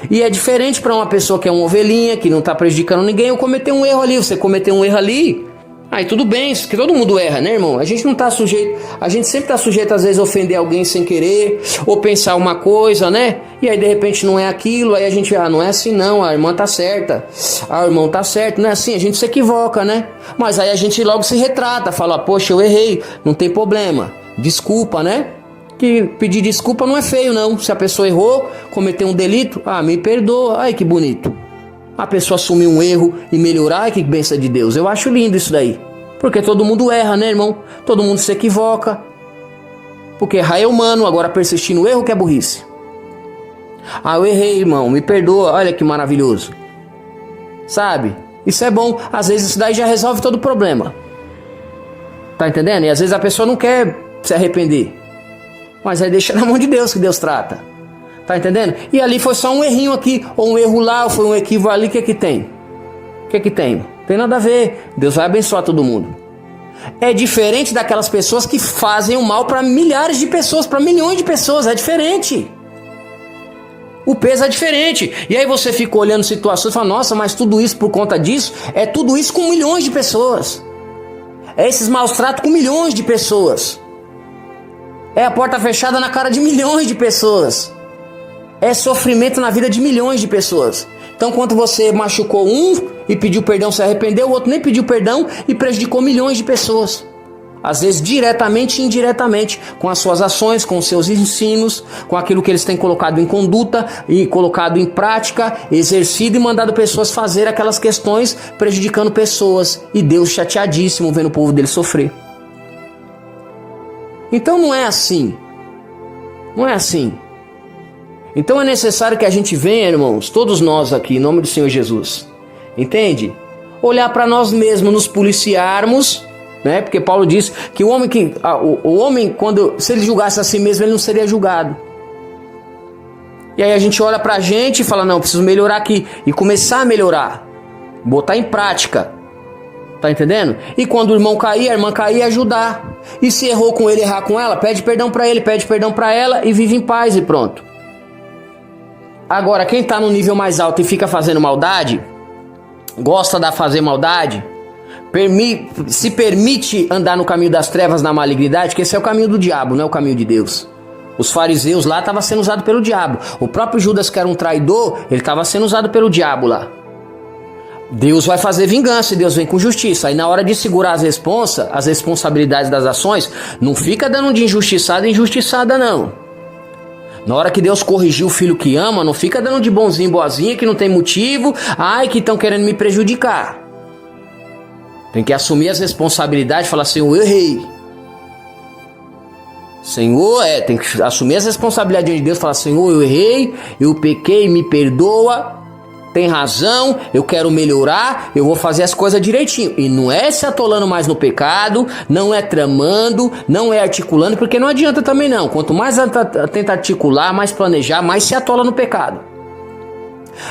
E é diferente para uma pessoa que é uma ovelhinha, que não está prejudicando ninguém. Eu cometer um erro ali, você cometer um erro ali, aí tudo bem, que todo mundo erra, né, irmão? A gente não tá sujeito, a gente sempre tá sujeito às vezes a ofender alguém sem querer, ou pensar uma coisa, né? E aí de repente não é aquilo, aí a gente, não é assim não, a irmã tá certa, o irmão tá certo, não é assim, a gente se equivoca, né? Mas aí a gente logo se retrata, fala, poxa, eu errei, não tem problema, desculpa, né? Que pedir desculpa não é feio não, se a pessoa errou, cometeu um delito, me perdoa, ai que bonito. A pessoa assumir um erro e melhorar, que bênção de Deus. Eu acho lindo isso daí. Porque todo mundo erra, né, irmão? Todo mundo se equivoca. Porque errar é humano, agora persistir no erro que é burrice. Eu errei, irmão, me perdoa, olha que maravilhoso. Sabe? Isso é bom. Às vezes isso daí já resolve todo o problema. Tá entendendo? E às vezes a pessoa não quer se arrepender. Mas aí deixa na mão de Deus que Deus trata. Tá entendendo? E ali foi só um errinho aqui, ou um erro lá, ou foi um equívoco ali, o que tem? O que tem? Não tem nada a ver. Deus vai abençoar todo mundo. É diferente daquelas pessoas que fazem o mal para milhares de pessoas, para milhões de pessoas, é diferente. O peso é diferente. E aí você fica olhando situações e fala, nossa, mas tudo isso por conta disso, é tudo isso com milhões de pessoas. É esses maus tratos com milhões de pessoas. É a porta fechada na cara de milhões de pessoas. É sofrimento na vida de milhões de pessoas. Então, quando você machucou um e pediu perdão, se arrependeu, o outro nem pediu perdão e prejudicou milhões de pessoas. Às vezes diretamente e indiretamente, com as suas ações, com os seus ensinos, com aquilo que eles têm colocado em conduta e colocado em prática, exercido e mandado pessoas fazer aquelas questões, prejudicando pessoas. E Deus chateadíssimo vendo o povo dele sofrer. Então não é assim. Não é assim. Então é necessário que a gente venha, irmãos, todos nós aqui, em nome do Senhor Jesus, entende? Olhar para nós mesmos, nos policiarmos, né? Porque Paulo diz que o homem, se ele julgasse a si mesmo, ele não seria julgado. E aí a gente olha pra gente e fala, não, preciso melhorar aqui, e começar a melhorar, botar em prática, tá entendendo? E quando o irmão cair, a irmã cair, ajudar. E se errou com ele, errar com ela, pede perdão pra ele, pede perdão pra ela e vive em paz e pronto. Agora, quem está no nível mais alto e fica fazendo maldade, gosta de fazer maldade, se permite andar no caminho das trevas, na malignidade, que esse é o caminho do diabo, não é o caminho de Deus. Os fariseus lá estavam sendo usados pelo diabo. O próprio Judas, que era um traidor, ele estava sendo usado pelo diabo lá. Deus vai fazer vingança e Deus vem com justiça. Aí na hora de segurar as responsabilidades das ações, não fica dando de injustiçada em injustiçada não. Na hora que Deus corrigiu o filho que ama, não fica dando de bonzinho, boazinha, que não tem motivo, ai, que estão querendo me prejudicar. Tem que assumir as responsabilidades e falar, Senhor, eu errei. Senhor, tem que assumir as responsabilidades diante de Deus e falar, Senhor, eu errei, eu pequei, me perdoa, tem razão, eu quero melhorar, eu vou fazer as coisas direitinho. E não é se atolando mais no pecado, não é tramando, não é articulando, porque não adianta também não. Quanto mais tenta articular, mais planejar, mais se atola no pecado.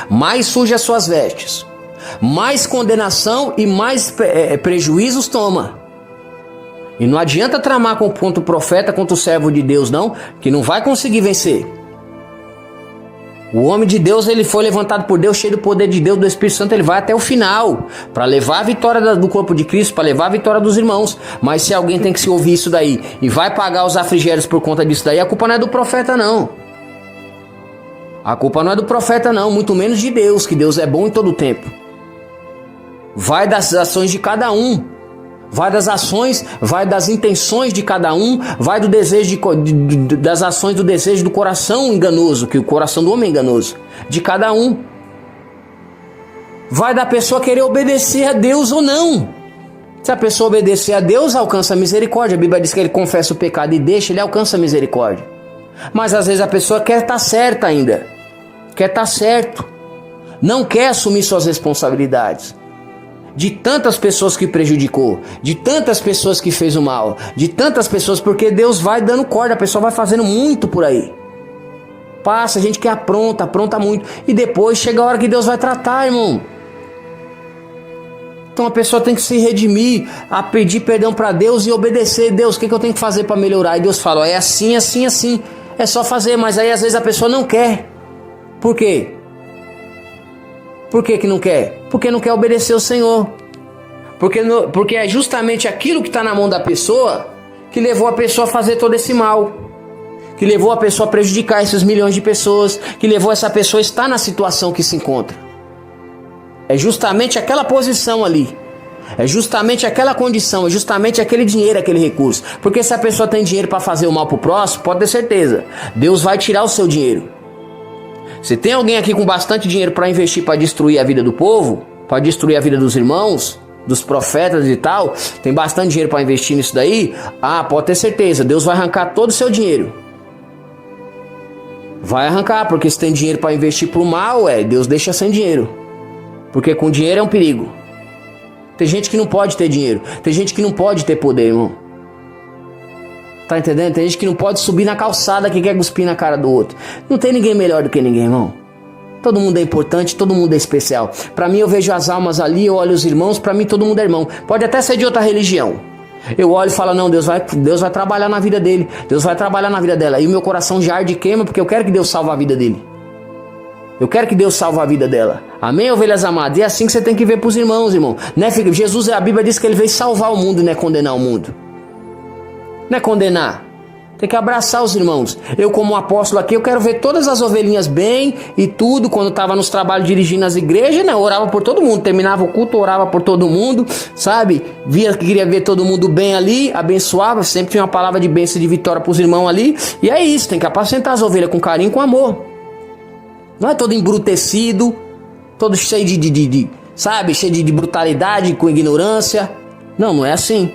Mais suja as suas vestes. Mais condenação e mais prejuízos toma. E não adianta tramar contra o profeta, contra o servo de Deus não, que não vai conseguir vencer. O homem de Deus, ele foi levantado por Deus, cheio do poder de Deus, do Espírito Santo, ele vai até o final, para levar a vitória do corpo de Cristo, para levar a vitória dos irmãos. Mas se alguém tem que se ouvir isso daí, e vai pagar os refrigérios por conta disso daí, a culpa não é do profeta não. A culpa não é do profeta não, muito menos de Deus, que Deus é bom em todo o tempo. Vai das ações de cada um. Vai das ações, vai das intenções de cada um, vai do desejo das ações do desejo do coração enganoso, que o coração do homem é enganoso, de cada um. Vai da pessoa querer obedecer a Deus ou não. Se a pessoa obedecer a Deus, alcança a misericórdia. A Bíblia diz que ele confessa o pecado e deixa, ele alcança a misericórdia. Mas às vezes a pessoa quer estar certa ainda, quer estar certo, não quer assumir suas responsabilidades. De tantas pessoas que prejudicou, de tantas pessoas que fez o mal, de tantas pessoas, porque Deus vai dando corda, a pessoa vai fazendo muito por aí. Passa, a gente que apronta muito, e depois chega a hora que Deus vai tratar, irmão. Então a pessoa tem que se redimir, a pedir perdão para Deus e obedecer. Deus, o que eu tenho que fazer para melhorar? E Deus fala, é assim, assim, assim, é só fazer, mas aí às vezes a pessoa não quer. Por quê? Por que não quer? Porque não quer obedecer o Senhor. Porque é justamente aquilo que está na mão da pessoa que levou a pessoa a fazer todo esse mal. Que levou a pessoa a prejudicar esses milhões de pessoas. Que levou essa pessoa a estar na situação que se encontra. É justamente aquela posição ali. É justamente aquela condição. É justamente aquele dinheiro, aquele recurso. Porque se a pessoa tem dinheiro para fazer o mal para o próximo, pode ter certeza. Deus vai tirar o seu dinheiro. Se tem alguém aqui com bastante dinheiro para investir para destruir a vida do povo, para destruir a vida dos irmãos, dos profetas e tal, tem bastante dinheiro para investir nisso daí, pode ter certeza, Deus vai arrancar todo o seu dinheiro. Vai arrancar, porque se tem dinheiro para investir pro mal, Deus deixa sem dinheiro. Porque com dinheiro é um perigo. Tem gente que não pode ter dinheiro, tem gente que não pode ter poder, irmão. Tá entendendo? Tem gente que não pode subir na calçada que quer cuspir na cara do outro. Não tem ninguém melhor do que ninguém, irmão. Todo mundo é importante, todo mundo é especial. Pra mim eu vejo as almas ali, eu olho os irmãos, pra mim todo mundo é irmão. Pode até ser de outra religião. Eu olho e falo, não, Deus vai trabalhar na vida dele. Deus vai trabalhar na vida dela. E o meu coração já arde e queima, porque eu quero que Deus salve a vida dele. Eu quero que Deus salve a vida dela. Amém, ovelhas amadas? E é assim que você tem que ver pros irmãos, irmão. Né, filho? Jesus, a Bíblia diz que ele veio salvar o mundo, não é condenar o mundo. Não é condenar. Tem que abraçar os irmãos. Eu como apóstolo aqui, eu quero ver todas as ovelhinhas bem e tudo. Quando eu estava nos trabalhos dirigindo as igrejas, né? Eu orava por todo mundo. Terminava o culto, orava por todo mundo, sabe? Queria ver todo mundo bem ali, abençoava. Sempre tinha uma palavra de bênção e de vitória para os irmãos ali. E é isso, tem que apacentar as ovelhas com carinho, com amor. Não é todo embrutecido, todo cheio sabe? Cheio de brutalidade, com ignorância. Não é assim.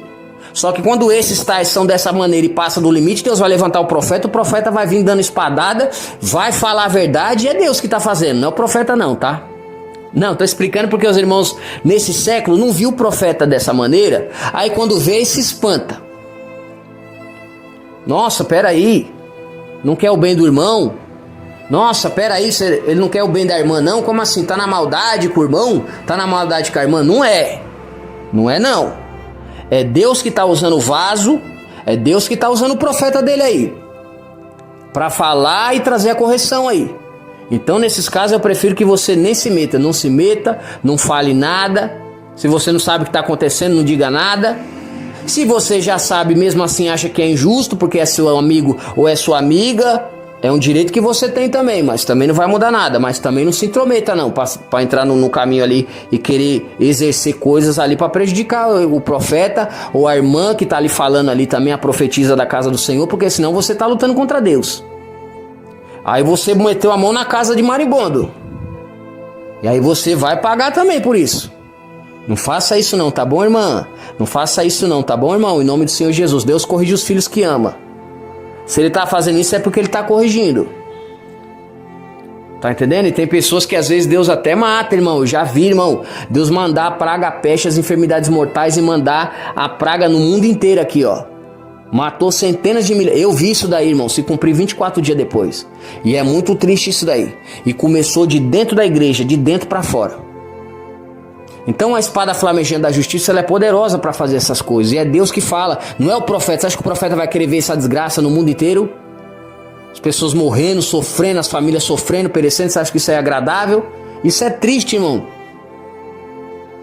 Só que quando esses tais são dessa maneira e passam do limite, Deus vai levantar o profeta vai vir dando espadada, vai falar a verdade, e é Deus que está fazendo, não é o profeta não, tá? Não, estou explicando porque os irmãos nesse século não viu o profeta dessa maneira, aí quando vê se espanta. Nossa, peraí, não quer o bem do irmão? Nossa, peraí, ele não quer o bem da irmã não? Como assim? Tá na maldade com o irmão? Tá na maldade com a irmã? Não é não. É Deus que está usando o vaso, é Deus que está usando o profeta dele aí, para falar e trazer a correção aí. Então nesses casos eu prefiro que você nem se meta, não se meta, não fale nada. Se você não sabe o que está acontecendo, não diga nada. Se você já sabe, mesmo assim acha que é injusto porque é seu amigo ou é sua amiga, é um direito que você tem também, mas também não vai mudar nada. Mas também não se intrometa não, para entrar no caminho ali e querer exercer coisas ali para prejudicar o profeta ou a irmã que tá ali falando ali também, a profetisa da casa do Senhor, porque senão você tá lutando contra Deus. Aí você meteu a mão na casa de marimbondo. E aí você vai pagar também por isso. Não faça isso não, tá bom, irmã? Não faça isso não, tá bom, irmão? Em nome do Senhor Jesus, Deus corrige os filhos que ama. Se ele tá fazendo isso é porque ele tá corrigindo. Tá entendendo? E tem pessoas que às vezes Deus até mata, irmão. Eu já vi, irmão, Deus mandar a praga, a peste, as enfermidades mortais e mandar a praga no mundo inteiro aqui, ó. Matou centenas de milhares. Eu vi isso daí, irmão, se cumprir 24 dias depois. E é muito triste isso daí. E começou de dentro da igreja, de dentro pra fora. Então a espada flamejante da justiça, ela é poderosa para fazer essas coisas. E é Deus que fala, não é o profeta. Você acha que o profeta vai querer ver essa desgraça no mundo inteiro? As pessoas morrendo, sofrendo, as famílias sofrendo, perecendo. Você acha que isso é agradável? Isso é triste, irmão.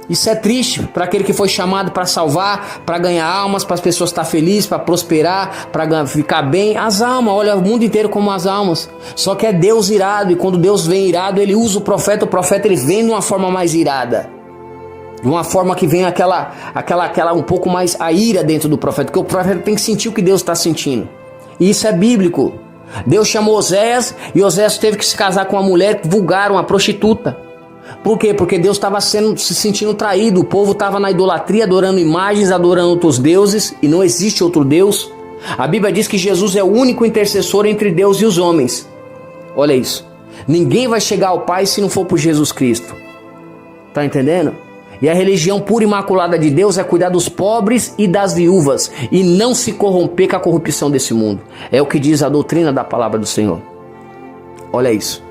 Isso é triste para aquele que foi chamado para salvar, para ganhar almas, para as pessoas estar felizes, para prosperar, para ficar bem. As almas, olha o mundo inteiro como as almas. Só que é Deus irado, e quando Deus vem irado, ele usa o profeta ele vem de uma forma mais irada. De uma forma que vem aquela um pouco mais a ira dentro do profeta, porque o profeta tem que sentir o que Deus está sentindo. E isso é bíblico. Deus chamou Oséias e Oséias teve que se casar com uma mulher vulgar, uma prostituta. Por quê? Porque Deus estava se sentindo traído. O povo estava na idolatria, adorando imagens, adorando outros deuses, e não existe outro Deus. A Bíblia diz que Jesus é o único intercessor entre Deus e os homens. Olha isso. Ninguém vai chegar ao Pai se não for por Jesus Cristo. Tá entendendo? E a religião pura e imaculada de Deus é cuidar dos pobres e das viúvas e não se corromper com a corrupção desse mundo. É o que diz a doutrina da palavra do Senhor. Olha isso.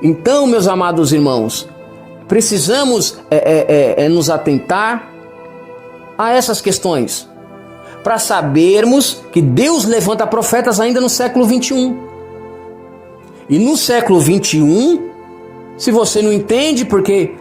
Então, meus amados irmãos, precisamos nos atentar a essas questões para sabermos que Deus levanta profetas ainda no século 21. E no século 21, se você não entende porque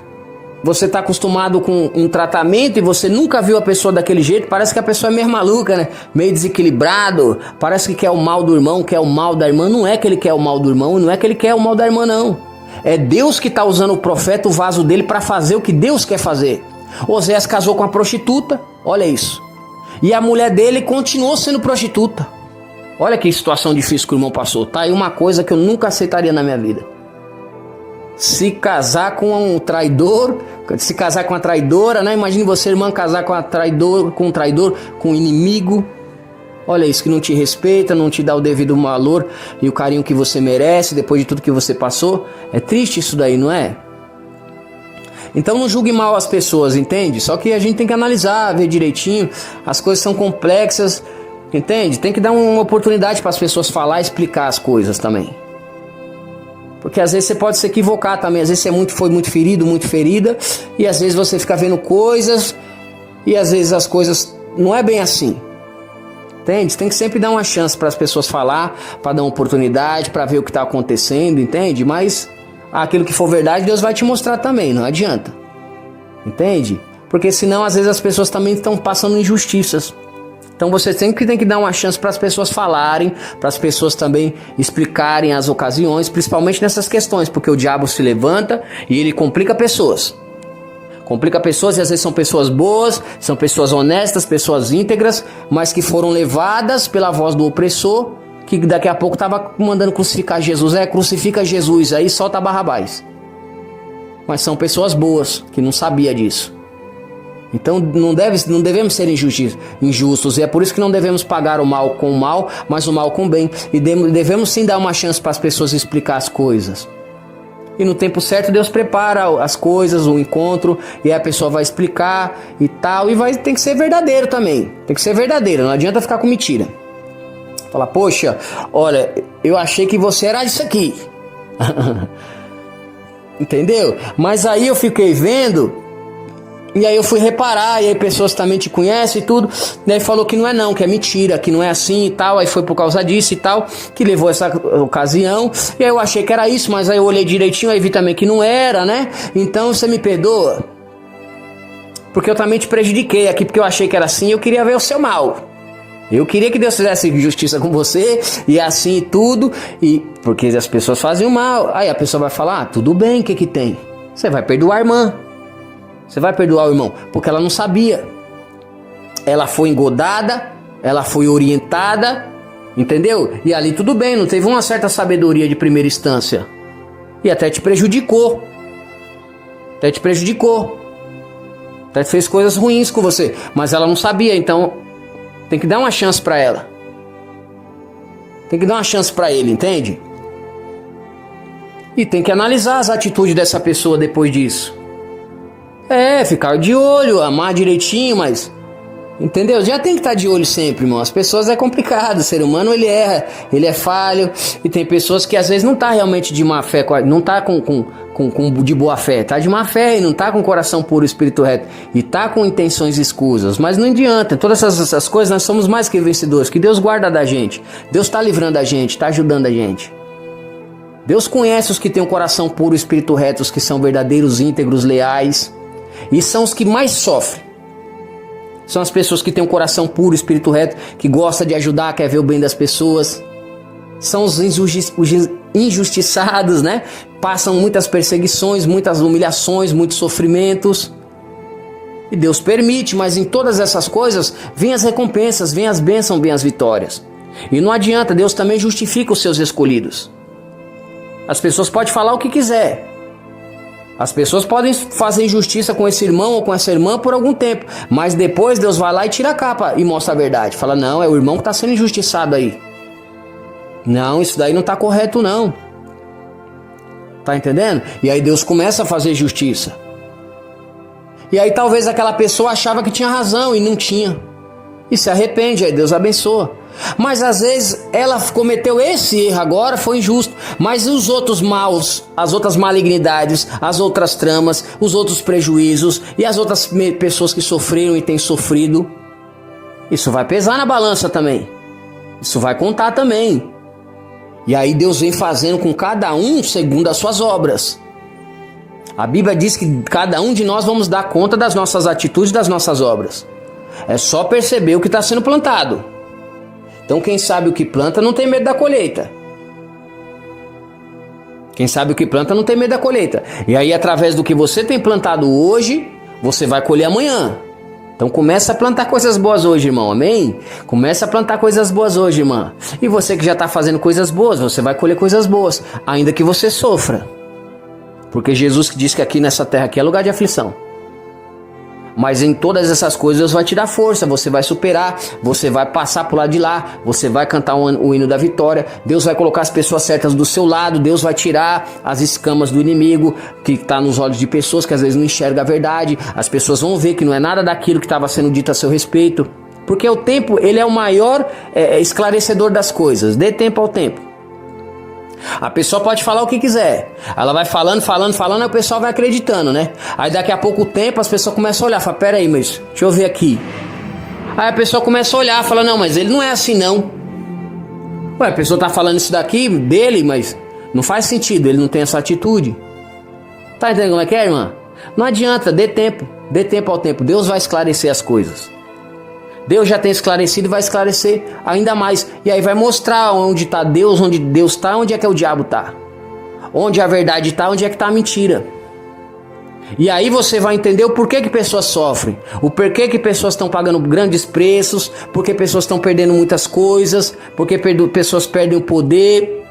você está acostumado com um tratamento e você nunca viu a pessoa daquele jeito, parece que a pessoa é meio maluca, né? Meio desequilibrado, parece que quer o mal do irmão, quer o mal da irmã. Não é que ele quer o mal do irmão, não é que ele quer o mal da irmã, não. É Deus que está usando o profeta, o vaso dele, para fazer o que Deus quer fazer. Oséias casou com a prostituta, olha isso. E a mulher dele continuou sendo prostituta. Olha que situação difícil que o irmão passou. Tá aí uma coisa que eu nunca aceitaria na minha vida. Se casar com um traidor, se casar com uma traidora, né? Imagine você, irmã, casar com um traidor, com um inimigo. Olha isso, que não te respeita, não te dá o devido valor e o carinho que você merece depois de tudo que você passou. É triste isso daí, não é? Então não julgue mal as pessoas, entende? Só que a gente tem que analisar, ver direitinho. As coisas são complexas, entende? Tem que dar uma oportunidade para as pessoas falar e explicar as coisas também. Porque às vezes você pode se equivocar também. Às vezes você foi muito ferido, muito ferida. E às vezes você fica vendo coisas. E às vezes as coisas não é bem assim. Entende? Tem que sempre dar uma chance para as pessoas falar. Para dar uma oportunidade. Para ver o que está acontecendo. Entende? Mas aquilo que for verdade, Deus vai te mostrar também. Não adianta. Entende? Porque senão às vezes as pessoas também estão passando injustiças. Então você sempre tem que dar uma chance para as pessoas falarem, para as pessoas também explicarem as ocasiões, principalmente nessas questões, porque o diabo se levanta e ele complica pessoas. Complica pessoas e às vezes são pessoas boas, são pessoas honestas, pessoas íntegras, mas que foram levadas pela voz do opressor, que daqui a pouco estava mandando crucificar Jesus. Crucifica Jesus, aí solta Barrabás. Mas são pessoas boas, que não sabia disso. Então não devemos ser injustos, e é por isso que não devemos pagar o mal com o mal, mas o mal com o bem. E devemos sim dar uma chance para as pessoas explicar as coisas. E no tempo certo Deus prepara as coisas, o encontro, e aí a pessoa vai explicar e tal, e tem que ser verdadeiro também. Tem que ser verdadeiro, não adianta ficar com mentira. Falar, poxa, olha, eu achei que você era isso aqui. Entendeu? Mas aí eu fiquei vendo. E aí eu fui reparar, e aí pessoas também te conhecem e tudo. E aí falou que não é não, que é mentira, que não é assim e tal. Aí foi por causa disso e tal, que levou essa ocasião. E aí eu achei que era isso, mas aí eu olhei direitinho, aí vi também que não era, né? Então você me perdoa. porque eu também te prejudiquei aqui, porque eu achei que era assim e eu queria ver o seu mal. Eu queria que Deus fizesse justiça com você, e assim e tudo, e porque as pessoas fazem o mal. Aí a pessoa vai falar, tudo bem, o que que tem? Você vai perdoar a irmã. Você vai perdoar o irmão, porque ela não sabia. Ela foi engodada, ela foi orientada, entendeu? E ali tudo bem, não teve uma certa sabedoria de primeira instância. E até te prejudicou. Até te prejudicou. Até fez coisas ruins com você. Mas ela não sabia, então tem que dar uma chance pra ela. Tem que dar uma chance pra ele, entende? E tem que analisar as atitudes dessa pessoa depois disso. Ficar de olho, amar direitinho, mas... Entendeu? Já tem que estar de olho sempre, irmão. As pessoas é complicado, o ser humano ele erra, ele é falho. E tem pessoas que às vezes não tá realmente de má fé, não tá de boa fé, tá de má fé e não tá com coração puro, espírito reto, e tá com intenções escusas. Mas não adianta, todas essas coisas nós somos mais que vencedores, que Deus guarda da gente. Deus tá livrando a gente, tá ajudando a gente. Deus conhece os que têm um coração puro, espírito reto, os que são verdadeiros, íntegros, leais. E são os que mais sofrem. São as pessoas que têm um coração puro, espírito reto, que gosta de ajudar, quer ver o bem das pessoas. São os injustiçados, né? Passam muitas perseguições, muitas humilhações, muitos sofrimentos. E Deus permite, mas em todas essas coisas vêm as recompensas, vêm as bênçãos, vêm as vitórias. E não adianta, Deus também justifica os seus escolhidos. As pessoas podem falar o que quiser. As pessoas podem fazer injustiça com esse irmão ou com essa irmã por algum tempo, mas depois Deus vai lá e tira a capa e mostra a verdade. Fala, não, é o irmão que está sendo injustiçado aí. Não, isso daí não está correto não. Tá entendendo? E aí Deus começa a fazer justiça. E aí talvez aquela pessoa achava que tinha razão e não tinha. E se arrepende, aí Deus abençoa. Mas às vezes ela cometeu esse erro agora, foi injusto. Mas e os outros maus, as outras malignidades, as outras tramas, os outros prejuízos e as outras pessoas que sofreram e têm sofrido? Isso vai pesar na balança também. Isso vai contar também. E aí Deus vem fazendo com cada um segundo as suas obras. A Bíblia diz que cada um de nós vamos dar conta das nossas atitudes, das nossas obras. É só perceber o que está sendo plantado. Então quem sabe o que planta não tem medo da colheita. Quem sabe o que planta não tem medo da colheita. E aí através do que você tem plantado hoje, você vai colher amanhã. Então começa a plantar coisas boas hoje, irmão, amém? Começa a plantar coisas boas hoje, irmã. E você que já está fazendo coisas boas, você vai colher coisas boas, ainda que você sofra. Porque Jesus diz que aqui nessa terra aqui é lugar de aflição. Mas em todas essas coisas Deus vai te dar força, você vai superar, você vai passar por lá de lá, você vai cantar o hino da vitória, Deus vai colocar as pessoas certas do seu lado, Deus vai tirar as escamas do inimigo que está nos olhos de pessoas que às vezes não enxergam a verdade, as pessoas vão ver que não é nada daquilo que estava sendo dito a seu respeito, porque o tempo ele é o maior esclarecedor das coisas, dê tempo ao tempo. A pessoa pode falar o que quiser. Ela vai falando, aí o pessoal vai acreditando, né? Aí daqui a pouco tempo as pessoas começam a olhar, fala, pera aí, mas deixa eu ver aqui. Aí a pessoa começa a olhar, fala, não, mas ele não é assim não. Ué, a pessoa tá falando isso daqui dele, mas não faz sentido, ele não tem essa atitude. Tá entendendo como é que é, irmã? Não adianta, dê tempo ao tempo. Deus vai esclarecer as coisas. Deus já tem esclarecido e vai esclarecer ainda mais. E aí vai mostrar onde está Deus, onde Deus está, onde é que o diabo está. Onde a verdade está, onde é que está a mentira. E aí você vai entender o porquê que pessoas sofrem. O porquê que pessoas estão pagando grandes preços. Porque pessoas estão perdendo muitas coisas. Porque pessoas perdem o poder.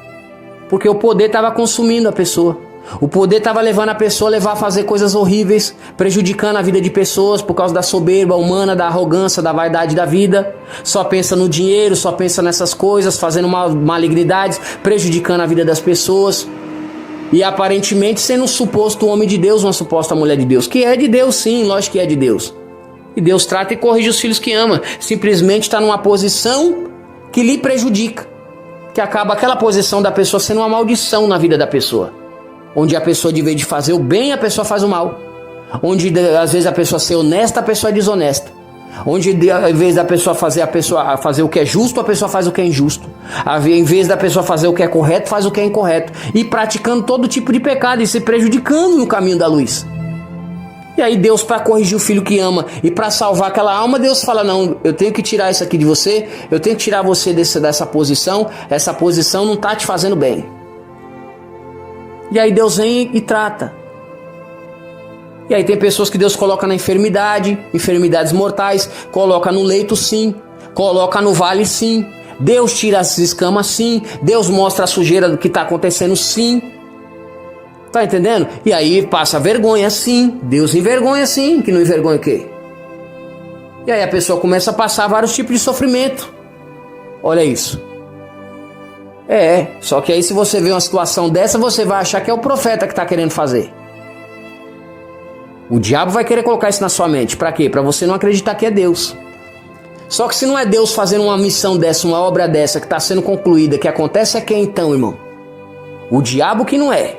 Porque o poder estava consumindo a pessoa. O poder estava levando a pessoa a fazer coisas horríveis, prejudicando a vida de pessoas por causa da soberba humana, da arrogância, da vaidade da vida. Só pensa no dinheiro, só pensa nessas coisas, fazendo malignidades, prejudicando a vida das pessoas. E aparentemente sendo um suposto homem de Deus, uma suposta mulher de Deus. Que é de Deus sim, lógico que é de Deus. E Deus trata e corrige os filhos que ama. Simplesmente está numa posição que lhe prejudica. Que acaba aquela posição da pessoa sendo uma maldição na vida da pessoa. Onde a pessoa, de vez de fazer o bem, a pessoa faz o mal. Onde, às vezes, a pessoa ser honesta, a pessoa é desonesta. Onde, em vez da pessoa fazer o que é justo, a pessoa faz o que é injusto. Em vez da pessoa fazer o que é correto, faz o que é incorreto. E praticando todo tipo de pecado e se prejudicando no caminho da luz. E aí Deus, para corrigir o filho que ama e para salvar aquela alma, Deus fala, não, eu tenho que tirar isso aqui de você, eu tenho que tirar você dessa posição, essa posição não está te fazendo bem. E aí Deus vem e trata. E aí tem pessoas que Deus coloca na enfermidade, enfermidades mortais, coloca no leito sim, coloca no vale sim, Deus tira as escamas sim, Deus mostra a sujeira do que está acontecendo sim. Tá entendendo? E aí passa vergonha sim, Deus envergonha sim, que não envergonha o quê? E aí a pessoa começa a passar vários tipos de sofrimento. Olha isso. Só que aí se você vê uma situação dessa, você vai achar que é o profeta que está querendo fazer. O diabo vai querer colocar isso na sua mente. Para quê? Para você não acreditar que é Deus. Só que se não é Deus fazendo uma missão dessa, uma obra dessa que está sendo concluída, que acontece é quem então, irmão? O diabo que não é.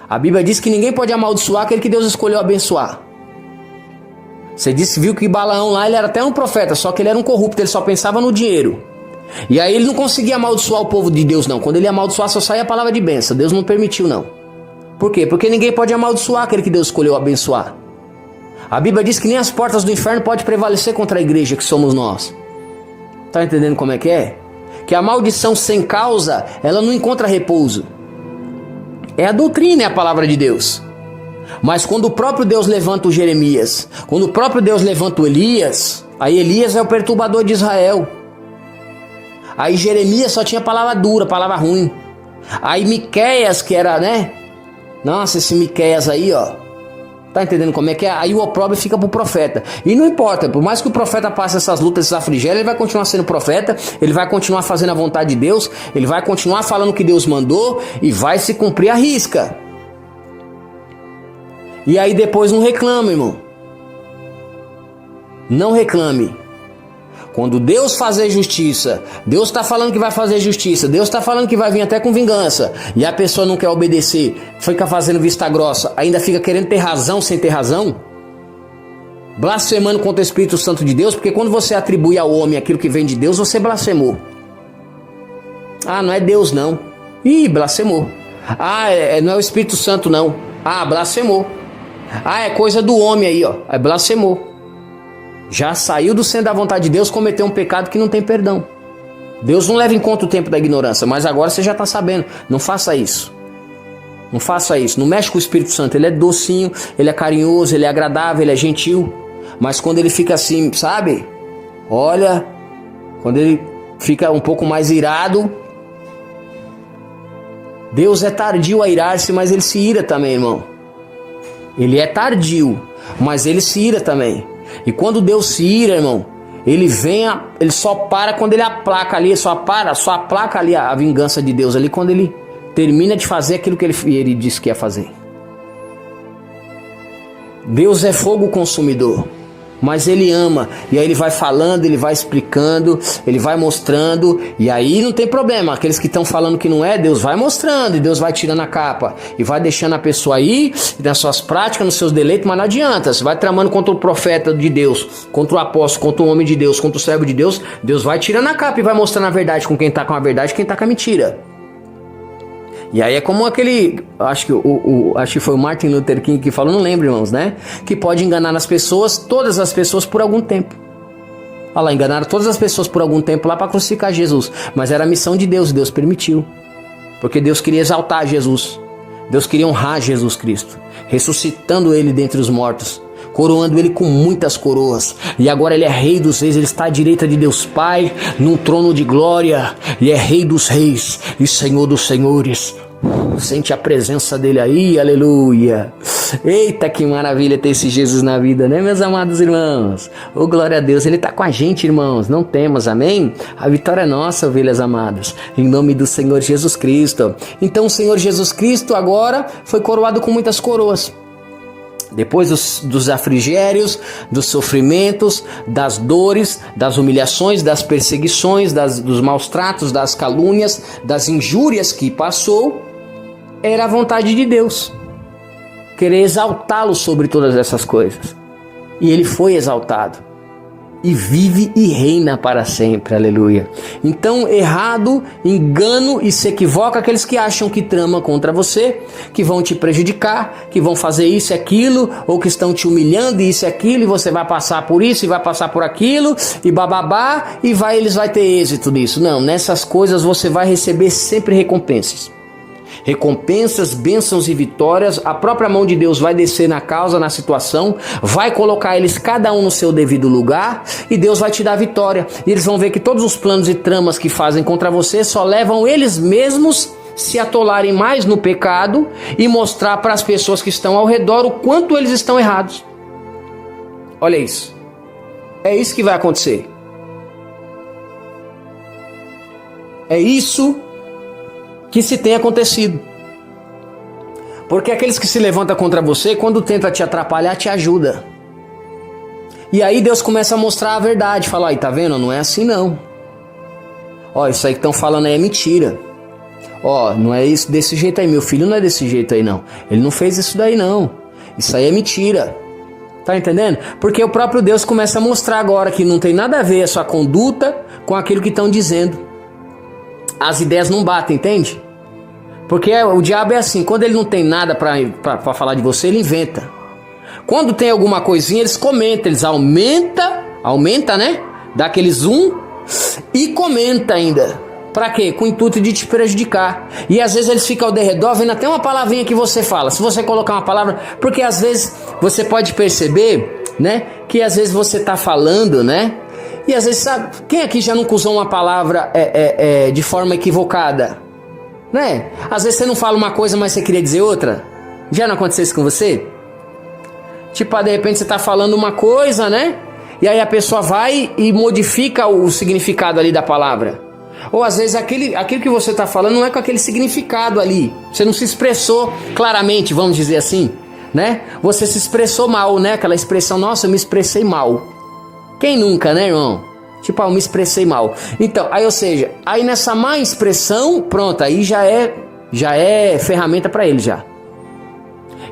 A Bíblia diz que ninguém pode amaldiçoar aquele que Deus escolheu abençoar. Você viu que Balaão lá, ele era até um profeta, só que ele era um corrupto, ele só pensava no dinheiro. E aí ele não conseguia amaldiçoar o povo de Deus não. Quando ele ia amaldiçoar só saía a palavra de bênção. Deus não permitiu não. Por quê? Porque ninguém pode amaldiçoar aquele que Deus escolheu abençoar. A Bíblia diz que nem as portas do inferno podem prevalecer contra a igreja que somos nós. Tá entendendo como é? Que a maldição sem causa, ela não encontra repouso. É a doutrina, é a palavra de Deus. Mas quando o próprio Deus levanta o Jeremias, quando o próprio Deus levanta o Elias, aí Elias é o perturbador de Israel. Aí Jeremias só tinha palavra dura, palavra ruim. Aí Miqueias, que era, né? Nossa, esse Miqueias aí, ó. Tá entendendo como é que é? Aí o opróbrio fica pro profeta. E não importa, por mais que o profeta passe essas lutas, esses afligérios, ele vai continuar sendo profeta, ele vai continuar fazendo a vontade de Deus, ele vai continuar falando o que Deus mandou e vai se cumprir a risca. E aí depois não reclama, irmão. Não reclame. Quando Deus fazer justiça, Deus está falando que vai fazer justiça, Deus está falando que vai vir até com vingança, e a pessoa não quer obedecer, fica fazendo vista grossa, ainda fica querendo ter razão sem ter razão, blasfemando contra o Espírito Santo de Deus, porque quando você atribui ao homem aquilo que vem de Deus, você blasfemou. Ah, não é Deus não. Ih, blasfemou. Ah, não é o Espírito Santo não. Ah, blasfemou. Ah, é coisa do homem aí, ó. É blasfemou. Já saiu do centro da vontade de Deus, cometeu um pecado que não tem perdão. Deus não leva em conta o tempo da ignorância, mas agora você já está sabendo. Não faça isso. Não faça isso. Não mexe com o Espírito Santo. Ele é docinho, ele é carinhoso, ele é agradável, ele é gentil. Mas quando ele fica assim, sabe? Olha, quando ele fica um pouco mais irado, Deus é tardio a irar-se, mas ele se ira também, irmão. Ele é tardio, mas ele se ira também. E quando Deus se ira, irmão, ele só para quando ele aplaca ali, só aplaca ali a vingança de Deus ali, quando ele termina de fazer aquilo que ele disse que ia fazer. Deus é fogo consumidor, mas ele ama, e aí ele vai falando, ele vai explicando, ele vai mostrando, e aí não tem problema, aqueles que estão falando que não é, Deus vai mostrando, e Deus vai tirando a capa, e vai deixando a pessoa aí, nas suas práticas, nos seus deleitos, mas não adianta, você vai tramando contra o profeta de Deus, contra o apóstolo, contra o homem de Deus, contra o servo de Deus, Deus vai tirando a capa e vai mostrando a verdade com quem está com a verdade e quem está com a mentira. E aí é como aquele, acho que foi o Martin Luther King que falou, não lembro, irmãos, né? Que pode enganar as pessoas, todas as pessoas por algum tempo. Olha lá, enganaram todas as pessoas por algum tempo lá para crucificar Jesus. Mas era a missão de Deus, Deus permitiu. Porque Deus queria exaltar Jesus. Deus queria honrar Jesus Cristo, ressuscitando ele dentre os mortos, coroando ele com muitas coroas. E agora ele é rei dos reis, ele está à direita de Deus Pai, num trono de glória, e é rei dos reis e senhor dos senhores. Sente a presença dele aí, aleluia. Eita, que maravilha ter esse Jesus na vida, né, meus amados irmãos? Oh, glória a Deus, ele está com a gente, irmãos, não temos, amém? A vitória é nossa, ovelhas amadas, em nome do Senhor Jesus Cristo. Então o Senhor Jesus Cristo agora foi coroado com muitas coroas. Depois dos afligérios, dos sofrimentos, das dores, das humilhações, das perseguições, dos maus tratos, das calúnias, das injúrias que passou, era a vontade de Deus, querer exaltá-lo sobre todas essas coisas. E ele foi exaltado. e vive e reina para sempre, aleluia. Então, errado, engano e se equivoca aqueles que acham que tramam contra você, que vão te prejudicar, que vão fazer isso e aquilo, ou que estão te humilhando e isso e aquilo, e você vai passar por isso e vai passar por aquilo, e bababá, e eles vão ter êxito nisso. Não, nessas coisas você vai receber sempre recompensas. Recompensas, bênçãos e vitórias. A própria mão de Deus vai descer na causa, na situação, vai colocar eles cada um no seu devido lugar e Deus vai te dar vitória. E eles vão ver que todos os planos e tramas que fazem contra você só levam eles mesmos se atolarem mais no pecado e mostrar para as pessoas que estão ao redor o quanto eles estão errados. Olha isso. É isso que vai acontecer. É isso que se tem acontecido. Porque aqueles que se levantam contra você, quando tenta te atrapalhar, te ajuda. E aí Deus começa a mostrar a verdade. Fala, aí, tá vendo? Não é assim não. Ó, isso aí que estão falando aí é mentira. Ó, não é isso desse jeito aí. Meu filho não é desse jeito aí não. Ele não fez isso daí não. Isso aí é mentira. Tá entendendo? Porque o próprio Deus começa a mostrar agora que não tem nada a ver a sua conduta com aquilo que estão dizendo. As ideias não batem, entende? Porque o diabo é assim, quando ele não tem nada para falar de você, ele inventa. Quando tem alguma coisinha, eles comentam, eles aumenta, né? Dá aquele zoom e comenta ainda. Pra quê? Com o intuito de te prejudicar. E às vezes eles ficam ao derredor vendo até uma palavrinha que você fala. Se você colocar uma palavra, porque às vezes você pode perceber, né? Que às vezes você tá falando, né? E às vezes, sabe, quem aqui já nunca usou uma palavra de forma equivocada? Né? Às vezes você não fala uma coisa, mas você queria dizer outra. Já não aconteceu isso com você? Tipo, de repente você tá falando uma coisa, né? E aí a pessoa vai e modifica o significado ali da palavra. Ou às vezes aquilo que você tá falando não é com aquele significado ali. Você não se expressou claramente, vamos dizer assim, né? Você se expressou mal, né? Aquela expressão, nossa, eu me expressei mal. Quem nunca, né, irmão? Tipo, eu me expressei mal. Então, aí, ou seja, aí nessa má expressão, pronto, aí já é ferramenta para eles já.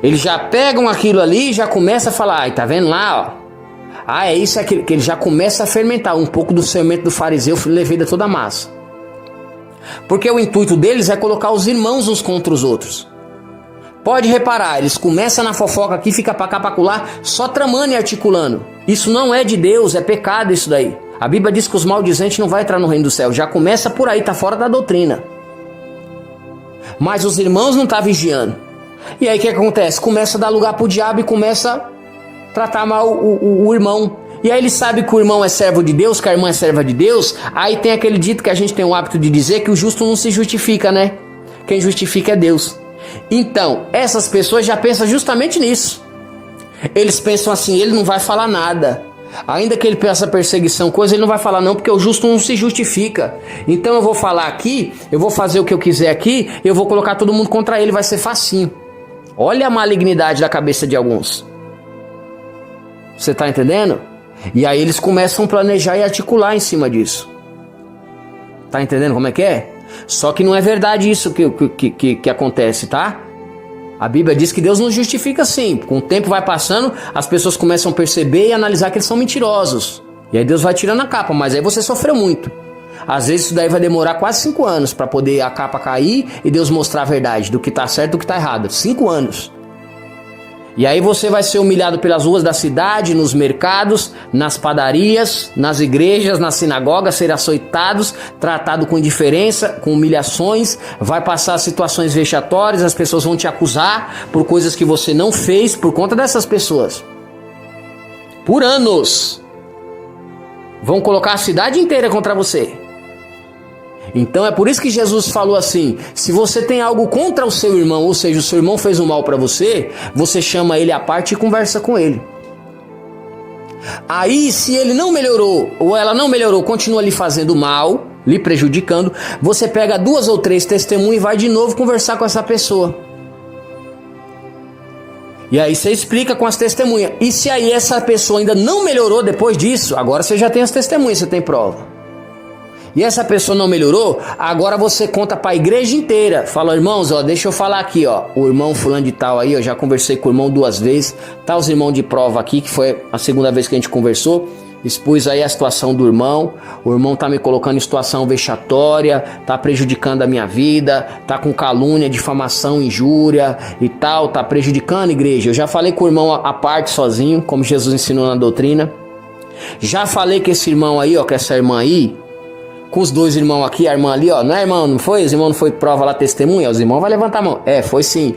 Eles já pegam aquilo ali e já começa a falar, ai, tá vendo lá, ó? Ah, é isso, aquilo, que ele já começa a fermentar um pouco do fermento do fariseu, levei da toda a massa. Porque o intuito deles é colocar os irmãos uns contra os outros. Pode reparar, eles começam na fofoca aqui, fica pra cá, pra lá, só tramando e articulando. Isso não é de Deus, é pecado isso daí. A Bíblia diz que os maldizentes não vão entrar no reino do céu. Já começa por aí, tá fora da doutrina. Mas os irmãos não estão vigiando. E aí o que acontece? Começa a dar lugar pro diabo e começa a tratar mal o irmão. E aí ele sabe que o irmão é servo de Deus, que a irmã é serva de Deus. Aí tem aquele dito que a gente tem o hábito de dizer que o justo não se justifica, né? Quem justifica é Deus. Então, essas pessoas já pensam justamente nisso. Eles pensam assim, ele não vai falar nada. Ainda que ele peça perseguição, coisa, ele não vai falar não, porque o justo não se justifica. Então eu vou falar aqui, eu vou fazer o que eu quiser aqui, eu vou colocar todo mundo contra ele, vai ser facinho. Olha a malignidade da cabeça de alguns. Você tá entendendo? E aí eles começam a planejar e articular em cima disso. Tá entendendo como é que é? Só que não é verdade isso que acontece, tá? A Bíblia diz que Deus não justifica assim. Com o tempo vai passando, as pessoas começam a perceber e analisar que eles são mentirosos. E aí Deus vai tirando a capa, mas aí você sofreu muito. Às vezes isso daí vai demorar quase 5 anos para poder a capa cair e Deus mostrar a verdade do que tá certo e do que tá errado. 5 anos. E aí você vai ser humilhado pelas ruas da cidade, nos mercados, nas padarias, nas igrejas, nas sinagogas, ser açoitados, tratado com indiferença, com humilhações, vai passar situações vexatórias, as pessoas vão te acusar por coisas que você não fez por conta dessas pessoas. Por anos. Vão colocar a cidade inteira contra você. Então é por isso que Jesus falou assim, se você tem algo contra o seu irmão, ou seja, o seu irmão fez um mal para você, você chama ele à parte e conversa com ele. Aí se ele não melhorou, ou ela não melhorou, continua lhe fazendo mal, lhe prejudicando, você pega 2 ou 3 testemunhas e vai de novo conversar com essa pessoa. E aí você explica com as testemunhas. E se aí essa pessoa ainda não melhorou depois disso, agora você já tem as testemunhas, você tem prova. E essa pessoa não melhorou, agora você conta para a igreja inteira. Fala, irmãos, ó, deixa eu falar aqui, ó. O irmão fulano de tal aí, eu já conversei com o irmão 2 vezes. Tá os irmãos de prova aqui, que foi a segunda vez que a gente conversou. expus aí a situação do irmão. O irmão tá me colocando em situação vexatória, tá prejudicando a minha vida, tá com calúnia, difamação, injúria e tal, tá prejudicando a igreja. Eu já falei com o irmão à parte sozinho, como Jesus ensinou na doutrina. Já falei com esse irmão aí, ó, com essa irmã aí, com os dois irmãos aqui, a irmã ali, ó, não é irmão, não foi? Os irmãos não foi prova lá, testemunha? Os irmãos vai levantar a mão. É, foi sim.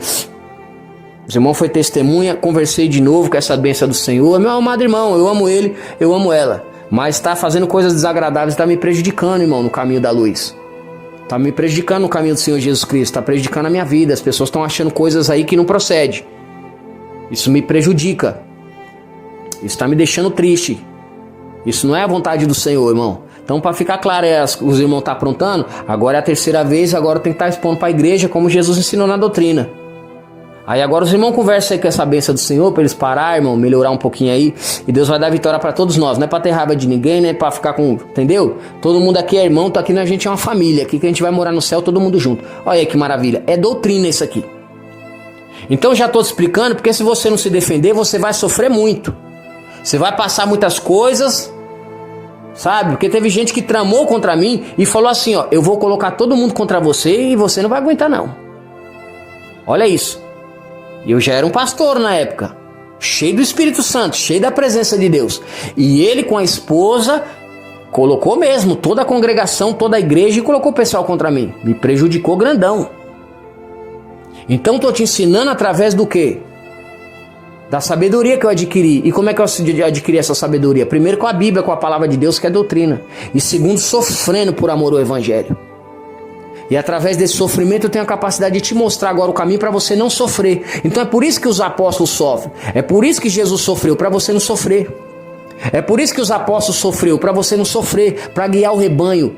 Os irmãos foi testemunha, conversei de novo com essa bênção do Senhor. Meu amado irmão, eu amo ele, eu amo ela. Mas está fazendo coisas desagradáveis, está me prejudicando, irmão, no caminho da luz. Está me prejudicando no caminho do Senhor Jesus Cristo, está prejudicando a minha vida. As pessoas estão achando coisas aí que não procede. Isso me prejudica. Isso está me deixando triste. Isso não é a vontade do Senhor, irmão. Então, para ficar claro, os irmãos estão aprontando. Agora é a terceira vez, agora tem que estar expondo para a igreja, como Jesus ensinou na doutrina. Aí agora os irmãos conversam aí com essa bênção do Senhor, para eles parar, irmão, melhorar um pouquinho aí. E Deus vai dar vitória para todos nós. Não é para ter raiva de ninguém, né? Para ficar com... Entendeu? Todo mundo aqui é irmão, tá aqui, a gente é uma família. Aqui que a gente vai morar no céu, todo mundo junto. Olha aí que maravilha. É doutrina isso aqui. Então já estou te explicando, porque se você não se defender, você vai sofrer muito. Você vai passar muitas coisas, sabe? Porque teve gente que tramou contra mim e falou assim, ó, eu vou colocar todo mundo contra você e você não vai aguentar não. Olha isso. Eu já era um pastor na época, cheio do Espírito Santo, cheio da presença de Deus. E ele com a esposa colocou mesmo toda a congregação, toda a igreja e colocou o pessoal contra mim. Me prejudicou grandão. Então estou te ensinando através do quê? Da sabedoria que eu adquiri. E como é que eu adquiri essa sabedoria? Primeiro com a Bíblia, com a palavra de Deus, que é doutrina. E segundo, sofrendo por amor ao Evangelho. E através desse sofrimento eu tenho a capacidade de te mostrar agora o caminho para você não sofrer. Então é por isso que os apóstolos sofrem. É por isso que Jesus sofreu, para você não sofrer. É por isso que os apóstolos sofreu, para você não sofrer, para guiar o rebanho.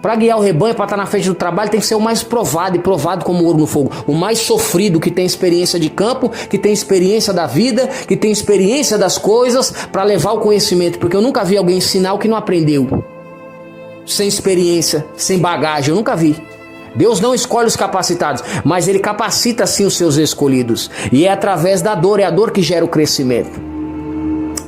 Para guiar o rebanho, para estar na frente do trabalho, tem que ser o mais provado e provado como ouro no fogo. O mais sofrido, que tem experiência de campo, que tem experiência da vida, que tem experiência das coisas, para levar o conhecimento. Porque eu nunca vi alguém ensinar o que não aprendeu. Sem experiência, sem bagagem, eu nunca vi. Deus não escolhe os capacitados, mas Ele capacita sim os seus escolhidos. E é através da dor, é a dor que gera o crescimento.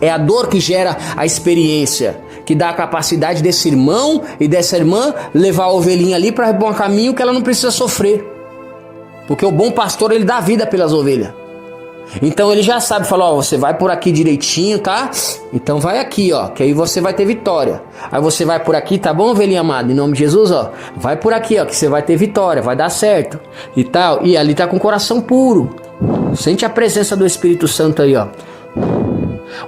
É a dor que gera a experiência, que dá a capacidade desse irmão e dessa irmã levar a ovelhinha ali para um bom caminho que ela não precisa sofrer. Porque o bom pastor, ele dá vida pelas ovelhas. Então ele já sabe, fala, ó, você vai por aqui direitinho, tá? Então vai aqui, ó, que aí você vai ter vitória. Aí você vai por aqui, tá bom, ovelhinha amada? Em nome de Jesus, ó, vai por aqui, ó, que você vai ter vitória, vai dar certo e tal. E ali tá com o coração puro. Sente a presença do Espírito Santo aí, ó.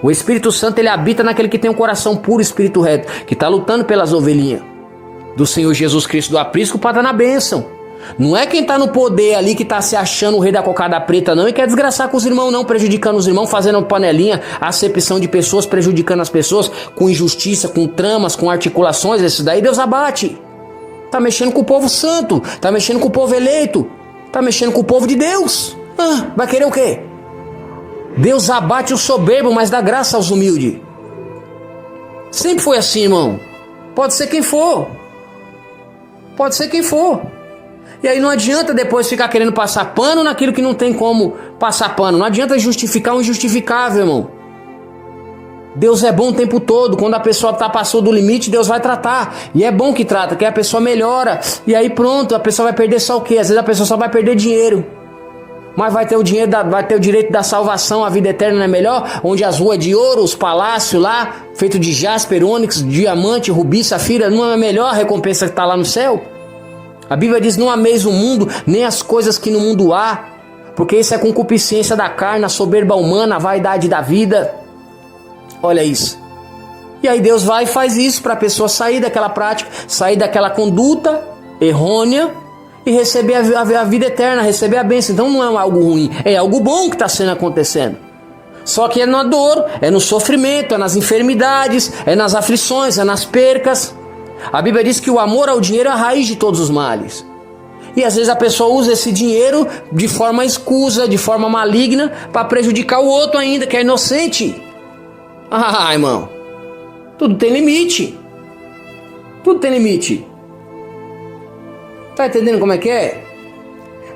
O Espírito Santo, ele habita naquele que tem um coração puro, espírito reto, que está lutando pelas ovelhinhas do Senhor Jesus Cristo do aprisco para estar na bênção. Não é quem está no poder ali que está se achando o rei da cocada preta não e quer desgraçar com os irmãos não, prejudicando os irmãos, fazendo panelinha, acepção de pessoas, prejudicando as pessoas com injustiça, com tramas, com articulações. Esses daí Deus abate. Está mexendo com o povo santo, está mexendo com o povo eleito, está mexendo com o povo de Deus. Vai querer o quê? Deus abate o soberbo, mas dá graça aos humildes. Sempre foi assim, irmão. Pode ser quem for. Pode ser quem for. E aí não adianta depois ficar querendo passar pano naquilo que não tem como passar pano. Não adianta justificar o injustificável, irmão. Deus é bom o tempo todo. Quando a pessoa passou do limite, Deus vai tratar. E é bom que trata, que a pessoa melhora. E aí pronto, a pessoa vai perder só o quê? Às vezes a pessoa só vai perder dinheiro. Mas vai ter o dinheiro, vai ter o direito da salvação, a vida eterna não é melhor? Onde as ruas de ouro, os palácios lá, feito de jasper, ônix, diamante, rubi, safira, não é melhor a recompensa que está lá no céu? A Bíblia diz, não ameis o mundo, nem as coisas que no mundo há, porque isso é concupiscência da carne, a soberba humana, a vaidade da vida. Olha isso. E aí Deus vai e faz isso para a pessoa sair daquela prática, sair daquela conduta errônea, e receber a vida eterna, receber a bênção. Então não é algo ruim, é algo bom que está sendo acontecendo. Só que é na dor, é no sofrimento, é nas enfermidades, é nas aflições, é nas percas. A Bíblia diz que o amor ao dinheiro é a raiz de todos os males. E às vezes a pessoa usa esse dinheiro de forma escusa, de forma maligna, para prejudicar o outro ainda, que é inocente. Irmão, tudo tem limite. Tudo tem limite. Tá entendendo como é que é?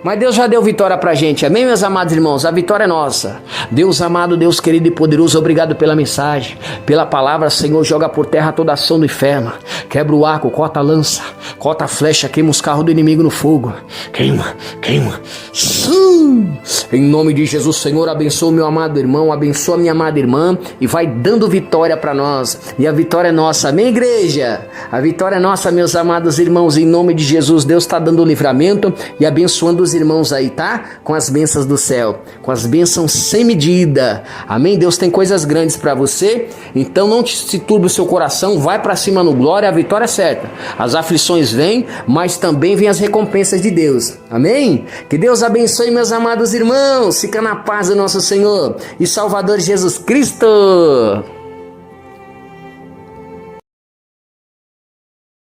Mas Deus já deu vitória pra gente, amém, meus amados irmãos? A vitória é nossa. Deus amado, Deus querido e poderoso, obrigado pela mensagem, pela palavra, Senhor. Joga por terra toda ação do inferno, quebra o arco, corta a lança, corta a flecha, queima os carros do inimigo no fogo. Queima, queima. Sim. Em nome de Jesus, Senhor, abençoa o meu amado irmão, abençoa a minha amada irmã e vai dando vitória pra nós. E a vitória é nossa, amém, igreja? A vitória é nossa, meus amados irmãos, em nome de Jesus. Deus está dando livramento e abençoando os irmãos aí, tá? Com as bênçãos do céu, com as bênçãos sem medida, amém? Deus tem coisas grandes para você, então não se turbe o seu coração, vai para cima no glória, a vitória é certa. As aflições vêm, mas também vêm as recompensas de Deus, amém? Que Deus abençoe, meus amados irmãos, fica na paz do nosso Senhor e Salvador Jesus Cristo.